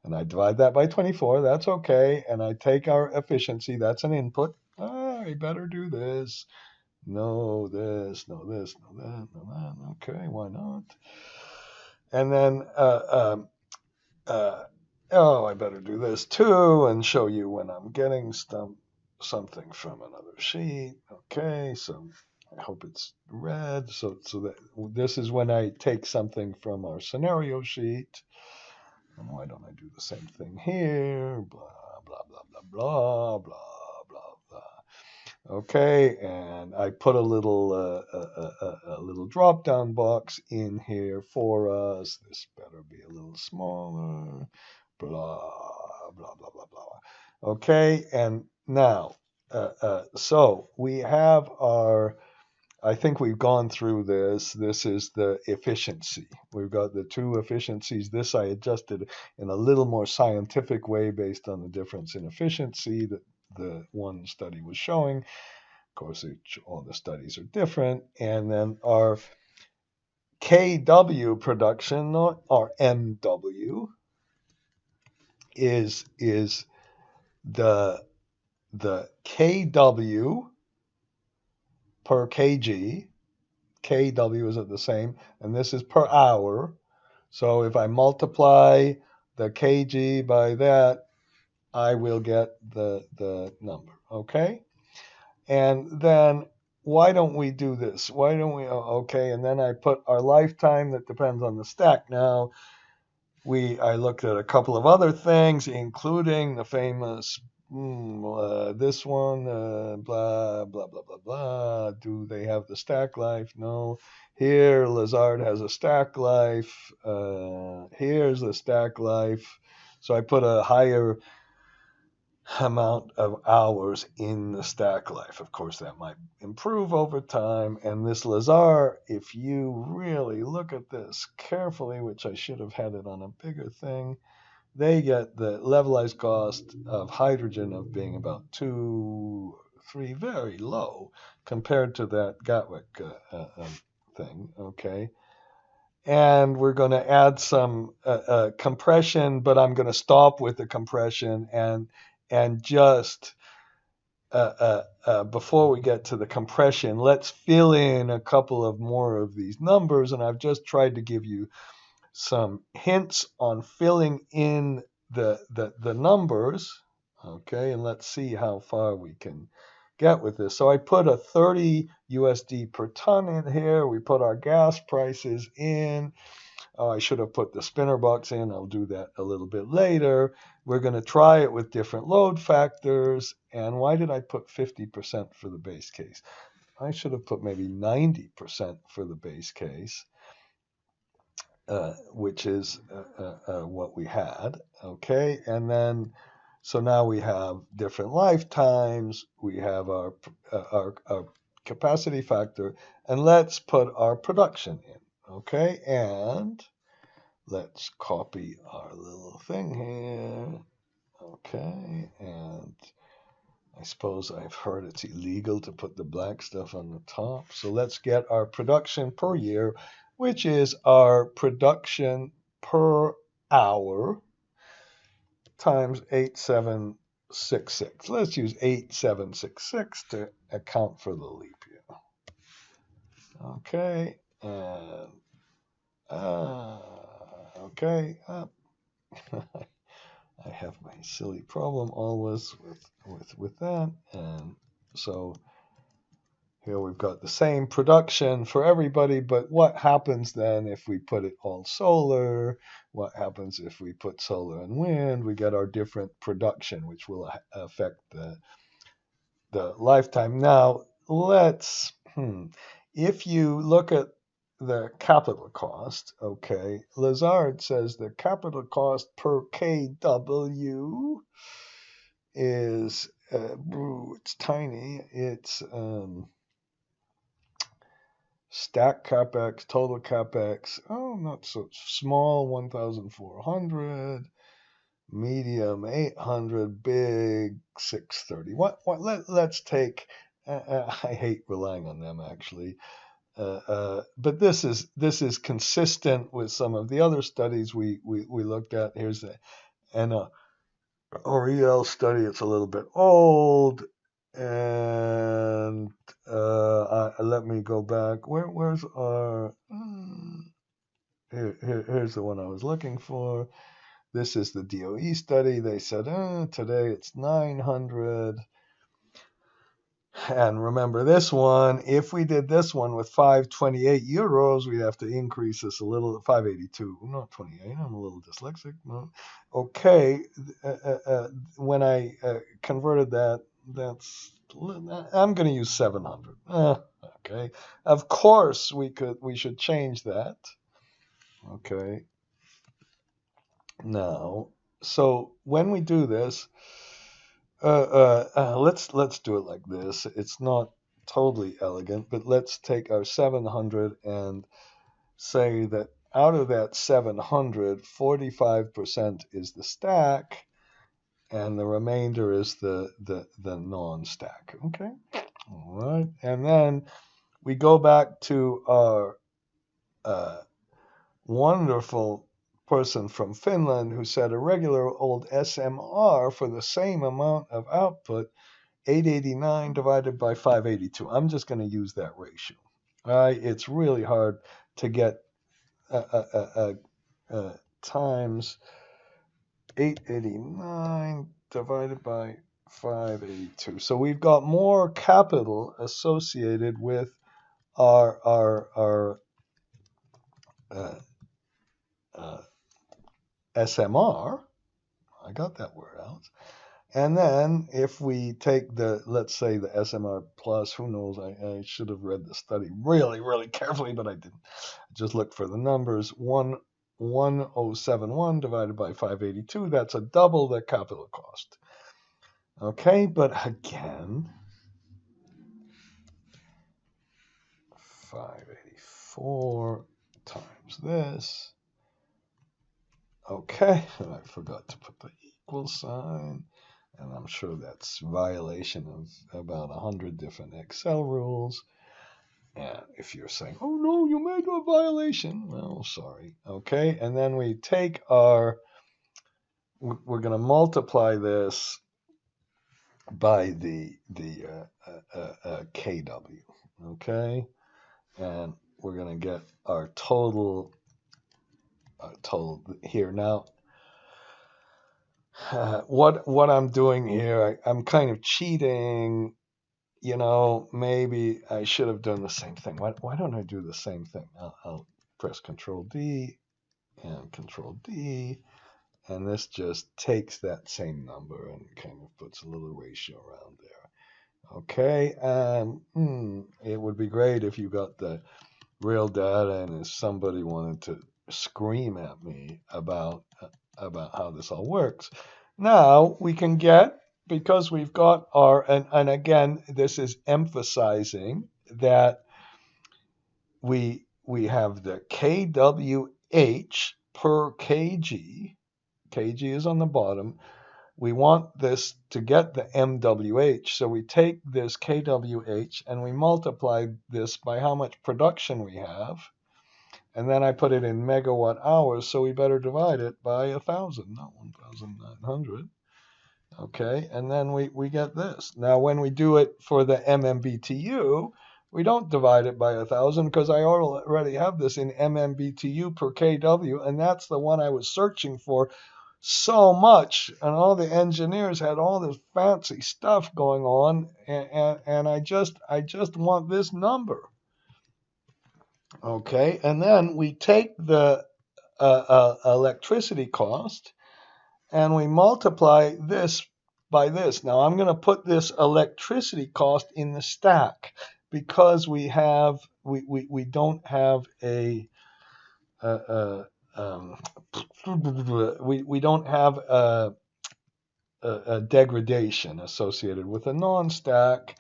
Speaker 1: And I divide that by 24, that's okay. And I take our efficiency, that's an input. I better do this. No this, no this, no that, no that. Okay, why not? And then, I better do this too and show you when I'm getting something from another sheet. Okay, so I hope it's red. So that this is when I take something from our scenario sheet. And why don't I do the same thing here? Blah, blah, blah, blah, blah, blah, blah, blah. Okay, and I put a little drop-down box in here for us. This better be a little smaller. Blah, blah, blah, blah, blah. Okay, and now, so we have our, I think we've gone through this. This is the efficiency. We've got the two efficiencies. This I adjusted in a little more scientific way based on the difference in efficiency that the one study was showing. Of course, all the studies are different. And then our KW production, or MW, is the KW per kg. KW is the same, and this is per hour. So if I multiply the kg by that, I will get the number, okay? And then why don't we do this? Why don't we, okay, and then I put our lifetime that depends on the stack. Now, I looked at a couple of other things, including the famous this one, blah, blah, blah, blah, blah. Do they have the stack life? No. Here, Lazard has a stack life. Here's the stack life. So I put a higher amount of hours in the stack life. Of course, that might improve over time. And this Lazard, if you really look at this carefully, which I should have had it on a bigger thing, they get the levelized cost of hydrogen of being about 2, 3, very low compared to that Gatwick thing, okay? And we're going to add some compression, but I'm going to stop with the compression and just before we get to the compression, let's fill in a couple of more of these numbers. And I've just tried to give you some hints on filling in the numbers, okay, and let's see how far we can get with this. So I put a 30 USD per ton in here. We put our gas prices in. I should have put the spinner box in. I'll do that a little bit later. We're going to try it with different load factors. And why did I put 50% for the base case? I should have put maybe 90% for the base case. Which is what we had, okay? And then, so now we have different lifetimes, we have our capacity factor, and let's put our production in, okay? And let's copy our little thing here, okay? And I suppose I've heard it's illegal to put the black stuff on the top, so let's get our production per year, which is our production per hour times 8766. Let's use 8766 to account for the leap year. Okay, and okay. I have my silly problem always with that, and so here we've got the same production for everybody, but what happens then if we put it all solar? What happens if we put solar and wind? We get our different production, which will affect the lifetime. Now, if you look at the capital cost, okay, Lazard says the capital cost per kW is it's tiny. It's stack capex, total capex. Oh, not so small. 1,400. Medium 800. Big 630. Let's take. I hate relying on them actually. But this is consistent with some of the other studies we looked at. Here's the Oriel study. It's a little bit old, and let me go back. Where's our? Here's the one I was looking for. This is the DOE study. They said today it's 900. And remember this one, if we did this one with 528 euros, we'd have to increase this a little, 582, not 28, I'm a little dyslexic. No. Okay, when I converted that, I'm going to use 700. Okay, of course we should change that. Okay, now, so when we do this, let's do it like this. It's not totally elegant, but let's take our 700 and say that out of that 700, 45% is the stack, and the remainder is the non-stack. Okay, all right, and then we go back to our wonderful person from Finland who said a regular old SMR for the same amount of output, 889 divided by 582. I'm just going to use that ratio. It's really hard to get times 889 divided by 582. So we've got more capital associated with our SMR. I got that word out. And then if we take let's say the SMR plus, who knows, I should have read the study really, really carefully, but I didn't. I just looked for the numbers. 1071 divided by 582, that's a double the capital cost. Okay, but again, 584 times this. Okay, and I forgot to put the equal sign, and I'm sure that's violation of about 100 different Excel rules. And if you're saying, oh no, you made a violation, well, sorry. Okay, and then we take we're going to multiply this by the KW, okay? And we're going to get our total here. Now, what I'm doing here, I'm kind of cheating. You know, maybe I should have done the same thing. Why don't I do the same thing? I'll press Control D and Control D, and this just takes that same number and kind of puts a little ratio around there. Okay, it would be great if you got the real data and if somebody wanted to scream at me about how this all works. Now we can get, because we've got our, and again, this is emphasizing that we have the kWh per kg. Kg is on the bottom. We want this to get the MWH, so we take this kWh and we multiply this by how much production we have, and then I put it in megawatt hours, so we better divide it by 1,000, not 1,900. Okay, and then we get this. Now, when we do it for the MMBTU, we don't divide it by 1,000 because I already have this in MMBTU per kW, and that's the one I was searching for so much, and all the engineers had all this fancy stuff going on, and I just want this number. Okay, and then we take the electricity cost and we multiply this by this. Now I'm going to put this electricity cost in the stack because we don't have we don't have a degradation associated with a non-stack,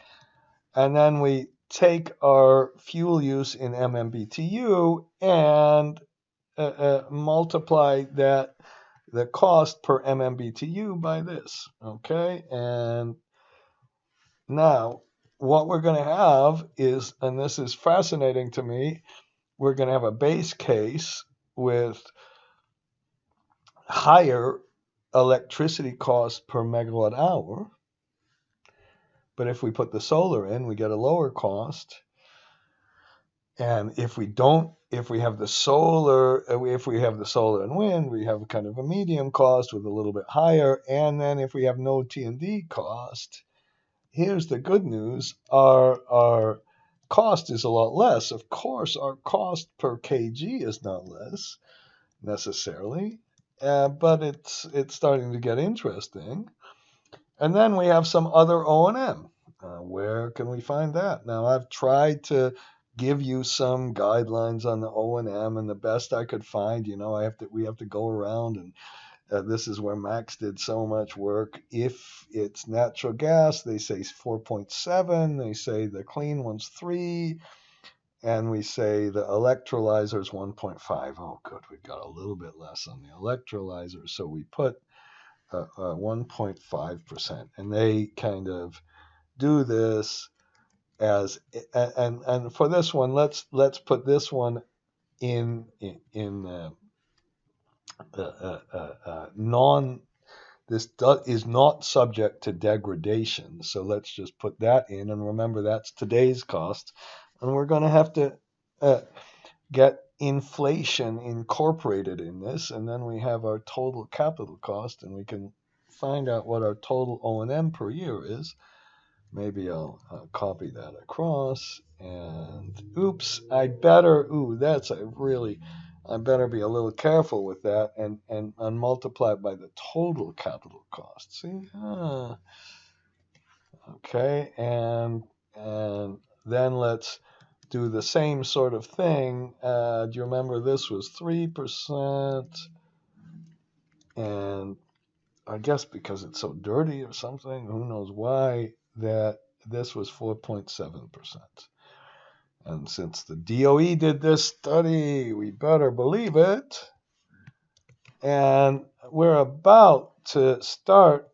Speaker 1: and then we take our fuel use in MMBTU and multiply that, the cost per MMBTU, by this. Okay, and now what we're going to have is, and this is fascinating to me, we're going to have a base case with higher electricity cost per megawatt hour. But if we put the solar in, we get a lower cost. And if we have the solar and wind, we have kind of a medium cost with a little bit higher. And then if we have no T&D cost, here's the good news: our cost is a lot less. Of course, our cost per kg is not less necessarily, but it's starting to get interesting. And then we have some other O&M. Where can we find that? Now, I've tried to give you some guidelines on the O&M, and the best I could find, we have to go around, and this is where Max did so much work. If it's natural gas, they say 4.7. They say the clean one's 3. And we say the electrolyzer is 1.5. Oh, good. We've got a little bit less on the electrolyzer. So we put 1.5%. And they kind of do this as, and for this one, let's put this one in this is not subject to degradation. So let's just put that in. And remember, that's today's cost. And we're going to have to get inflation incorporated in this. And then we have our total capital cost, and we can find out what our total O&M per year is. Maybe I'll copy that across. And oops, I better be a little careful with that and multiply it by the total capital cost. See? Okay, and then let's do the same sort of thing. Do you remember this was 3%? And I guess because it's so dirty or something, who knows why, that this was 4.7%. And since the DOE did this study, we better believe it. And we're about to start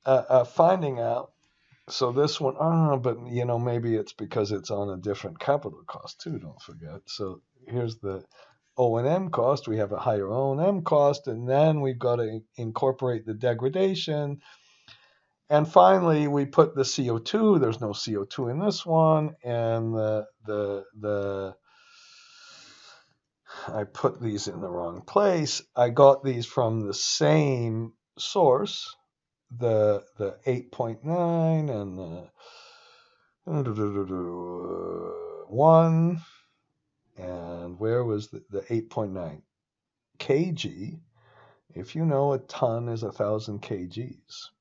Speaker 1: finding out. So this one, but maybe it's because it's on a different capital cost too, don't forget. So here's the O&M cost. We have a higher O&M cost, and then we've got to incorporate the degradation. And finally, we put the CO2. There's no CO2 in this one, and I put these in the wrong place. I got these from the same source, the 8.9 and the 1. And where was the 8.9? kg. If you know, a ton is 1,000 kgs.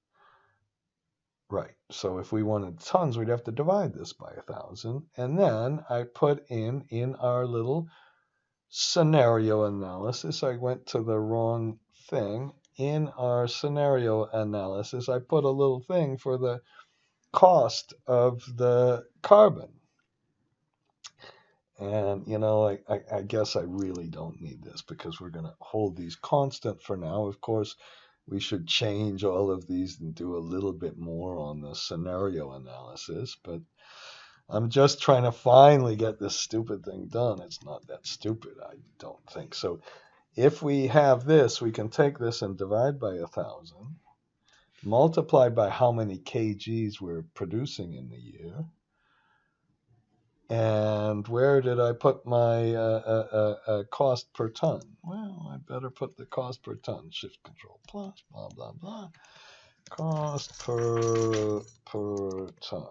Speaker 1: Right, so if we wanted tons, we'd have to divide this by 1,000. And then I put in our little scenario analysis, I went to the wrong thing. In our scenario analysis, I put a little thing for the cost of the carbon. And, I guess I really don't need this because we're going to hold these constant for now. Of course, we should change all of these and do a little bit more on the scenario analysis. But I'm just trying to finally get this stupid thing done. It's not that stupid, I don't think. So if we have this, we can take this and divide by 1,000, multiply by how many kgs we're producing in the year. And where did I put my cost per ton? Well, I better put the cost per ton. Shift Control plus, blah, blah, blah. Cost per ton.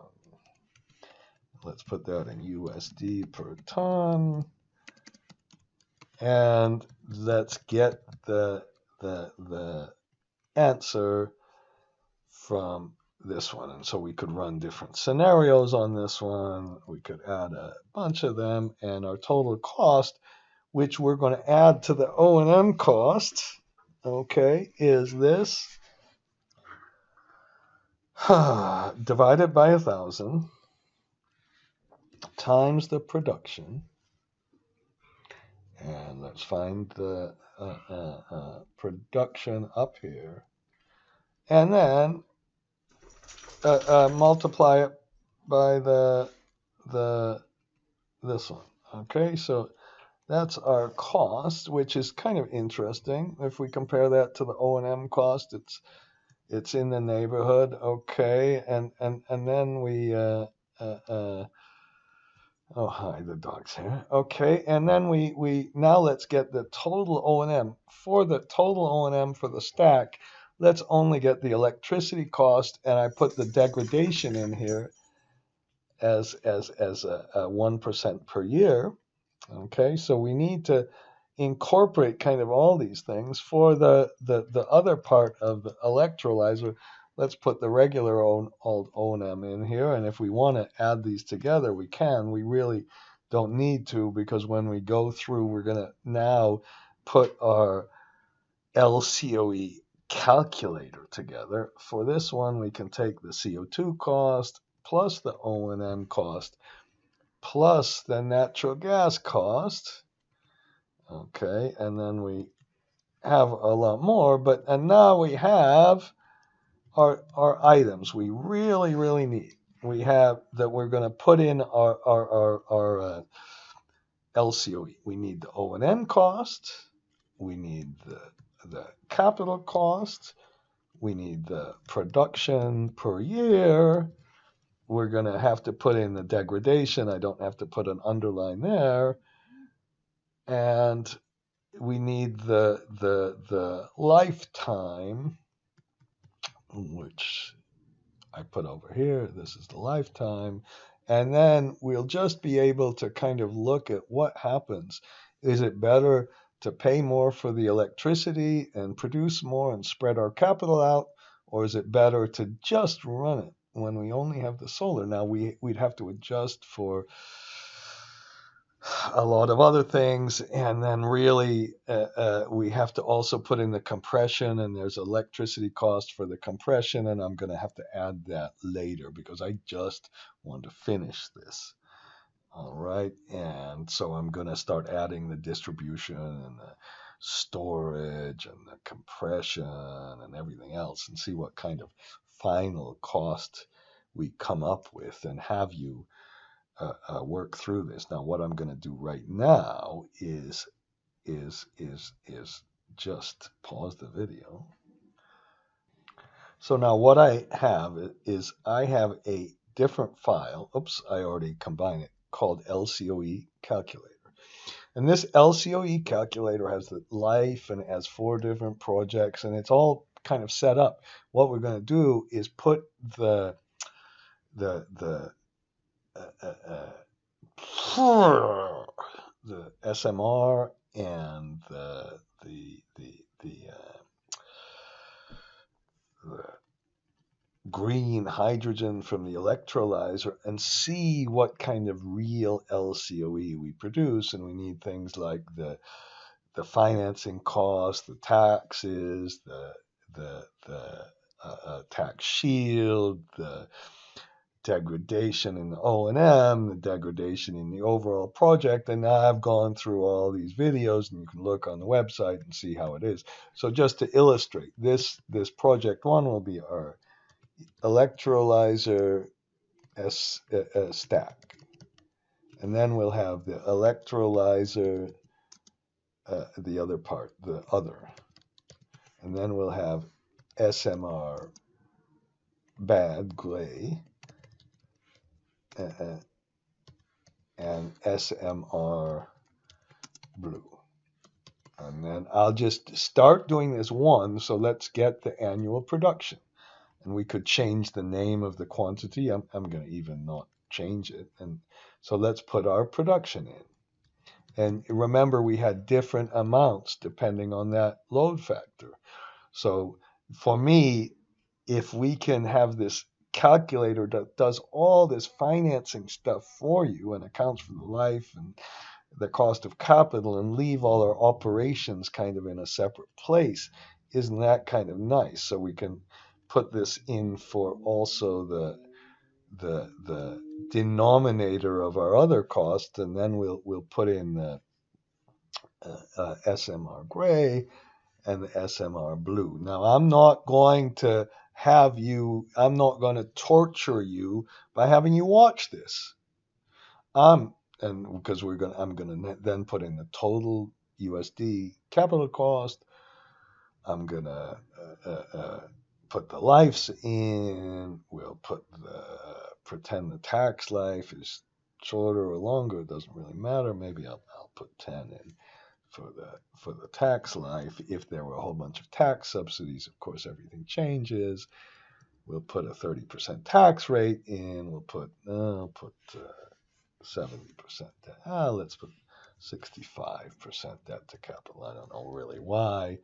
Speaker 1: Let's put that in USD per ton. And let's get the answer from this one. And so we could run different scenarios on this one. We could add a bunch of them, and our total cost, which we're going to add to the O&M cost, okay, is this. divided by 1,000 times the production. And let's find the production up here. And then multiply it by this one. Okay, so that's our cost, which is kind of interesting. If we compare that to the O&M cost, it's in the neighborhood. Okay, and then we oh, hi, the dog's here. Okay, and then we now let's get the total O&M. For the total O&M for the stack, let's only get the electricity cost, and I put the degradation in here as a 1% per year. Okay, so we need to incorporate kind of all these things. For the other part of the electrolyzer, let's put the regular old O&M in here, and if we want to add these together, we can. We really don't need to, because when we go through, we're going to now put our Lcoe calculator together. For this one, we can take the CO2 cost plus the O&M cost plus the natural gas cost. Okay, and then we have a lot more, and now we have our items we really need. We have that we're going to put in our Lcoe. We need the O&M cost, we need the capital cost, we need the production per year. We're going to have to put in the degradation. I don't have to put an underline there. And we need the lifetime, which I put over here. This is the lifetime. And then we'll just be able to kind of look at what happens. Is it better to pay more for the electricity and produce more and spread our capital out? Or is it better to just run it when we only have the solar? Now, we'd have to adjust for a lot of other things, and then really we have to also put in the compression, and there's electricity cost for the compression, and I'm going to have to add that later because I just want to finish this. All right, and so I'm going to start adding the distribution and the storage and the compression and everything else, and see what kind of final cost we come up with, and have you work through this. Now, what I'm going to do right now is just pause the video. So now what I have is I have a different file. Oops, I already combined it, called Lcoe Calculator. And this Lcoe Calculator has the life, and it has 4 different projects, and it's all kind of set up. What we're going to do is put the SMR and the green hydrogen from the electrolyzer and see what kind of real Lcoe we produce. And we need things like the financing cost, the taxes, the tax shield, the degradation in the O&M, the degradation in the overall project. And I've gone through all these videos, and you can look on the website and see how it is. So just to illustrate, this project 1 will be our electrolyzer stack. And then we'll have the electrolyzer, the other part, the other. And then we'll have SMR bad, gray, and SMR blue. And then I'll just start doing this one. So let's get the annual production. And we could change the name of the quantity. I'm going to even not change it. And so let's put our production in. And remember, we had different amounts depending on that load factor. So for me, if we can have this calculator that does all this financing stuff for you and accounts for the life and the cost of capital, and leave all our operations kind of in a separate place, isn't that kind of nice? So we can put this in for also the denominator of our other costs, and then we'll put in the SMR gray and the SMR blue. Now, I'm not going to torture you by having you watch this. And because I'm gonna then put in the total USD capital cost. I'm gonna put the lives in. We'll pretend the tax life is shorter or longer. It doesn't really matter. Maybe I'll put 10 in for the tax life. If there were a whole bunch of tax subsidies, of course, everything changes. We'll put a 30% tax rate in. I'll put 70% debt. Let's put 65% debt to capital. I don't know really why.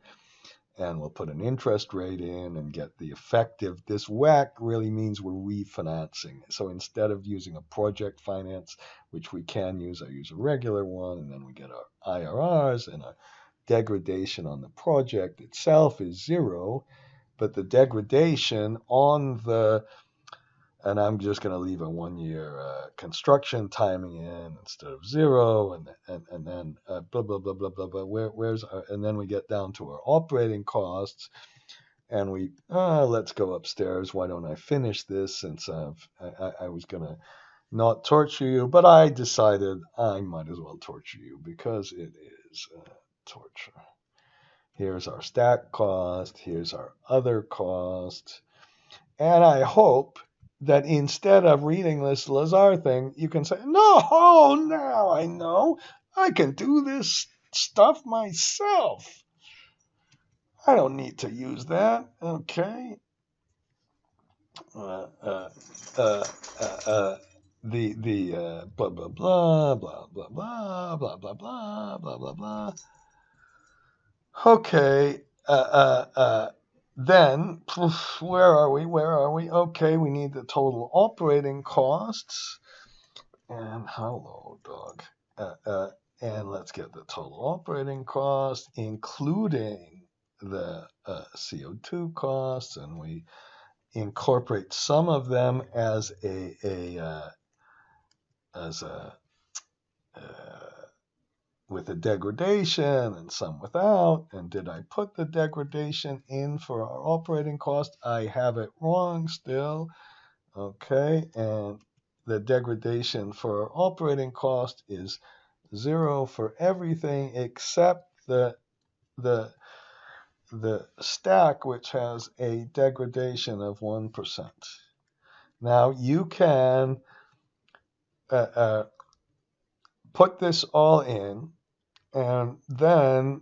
Speaker 1: And we'll put an interest rate in and get the effective. This WACC really means we're refinancing. So instead of using a project finance, which we can use, I use a regular one, and then we get our IRRs, and our degradation on the project itself is 0, but the degradation on the, and I'm just going to leave a 1-year construction timing in instead of 0, and then blah blah blah blah blah blah. And then we get down to our operating costs, and we let's go upstairs. Why don't I finish this, since I was going to not torture you, but I decided I might as well torture you because it is torture. Here's our stack cost. Here's our other cost, and I hope that instead of reading this Lazar thing, you can say, no, now I know. I can do this stuff myself. I don't need to use that. Okay. The blah, blah, blah, blah, blah, blah, blah, blah, blah, blah, blah, blah. Okay. Then, where are we? Okay, we need the total operating costs. And hello, dog. And let's get the total operating cost, including the CO2 costs, and we incorporate some of them as with a degradation, and some without. And did I put the degradation in for our operating cost? I have it wrong still. Okay, and the degradation for our operating cost is 0 for everything except the stack, which has a degradation of 1%. Now you can put this all in, and then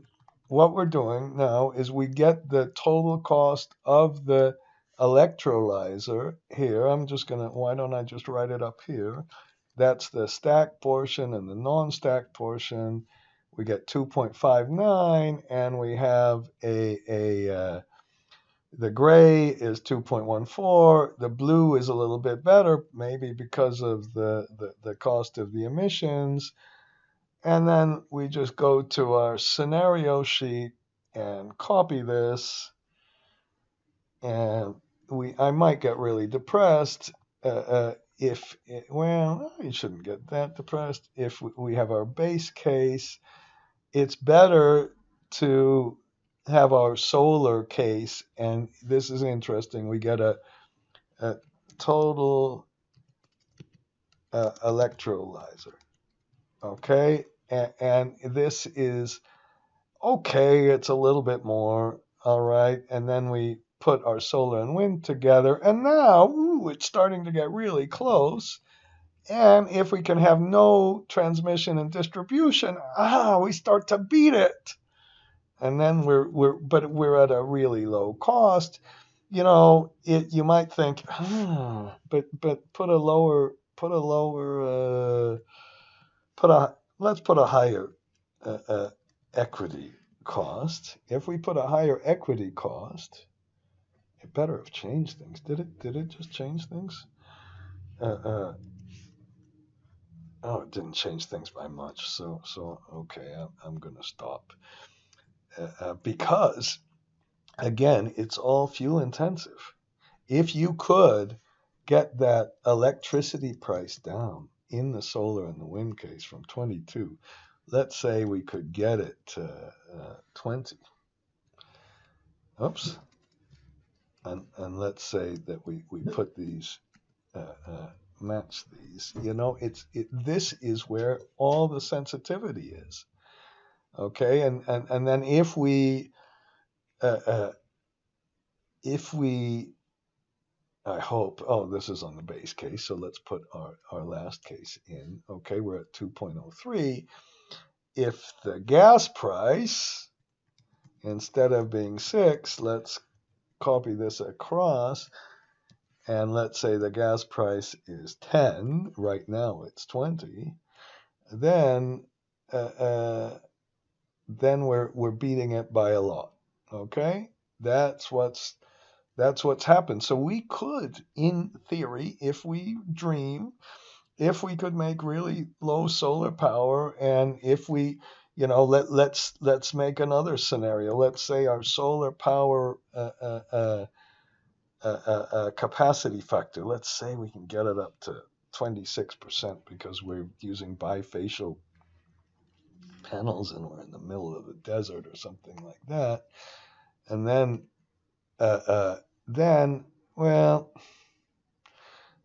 Speaker 1: what we're doing now is we get the total cost of the electrolyzer here. Why don't I just write it up here? That's the stack portion and the non-stack portion. We get 2.59, and we have the gray is 2.14. The blue is a little bit better, maybe because of the cost of the emissions. And then we just go to our scenario sheet and copy this. And I might get really depressed you shouldn't get that depressed. If we have our base case, it's better to have our solar case, and this is interesting. We get a total electrolyzer. Okay, and this is okay. It's a little bit more, all right. And then we put our solar and wind together, and now it's starting to get really close. And if we can have no transmission and distribution, we start to beat it. And then we're at a really low cost. You might think, but let's put a higher equity cost. If we put a higher equity cost, it better have changed things. Did it just change things? It didn't change things by much. So okay, I'm going to stop. Because, again, it's all fuel intensive. if you could get that electricity price down in the solar and the wind case from 22, let's say we could get it to 20. Oops. And let's say that we put these, match these. This is where all the sensitivity is. Okay, and then if we I hope, oh, this is on the base case, so let's put our last case in. Okay, we're at 2.03. If the gas price, instead of being 6, let's copy this across, and let's say the gas price is 10. Right now it's 20. Then we're beating it by a lot. Okay, that's what's happened. So we could, in theory, if we dream, if we could make really low solar power, and if we, let's make another scenario. Let's say our solar power capacity factor, let's say we can get it up to 26% because we're using bifacial panels and we're in the middle of the desert or something like that. And then, well,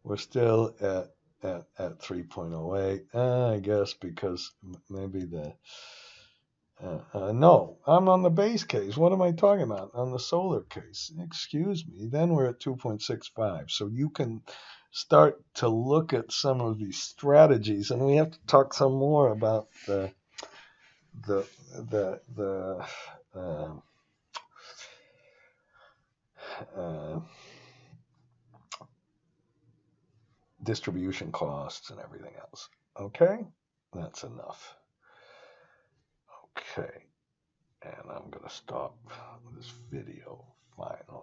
Speaker 1: we're still at 3.08, I guess, because maybe no, I'm on the base case. What am I talking about? On the solar case. Excuse me. Then we're at 2.65. So you can start to look at some of these strategies, and we have to talk some more about the distribution costs and everything else. Okay, that's enough. Okay, and I'm going to stop this video finally.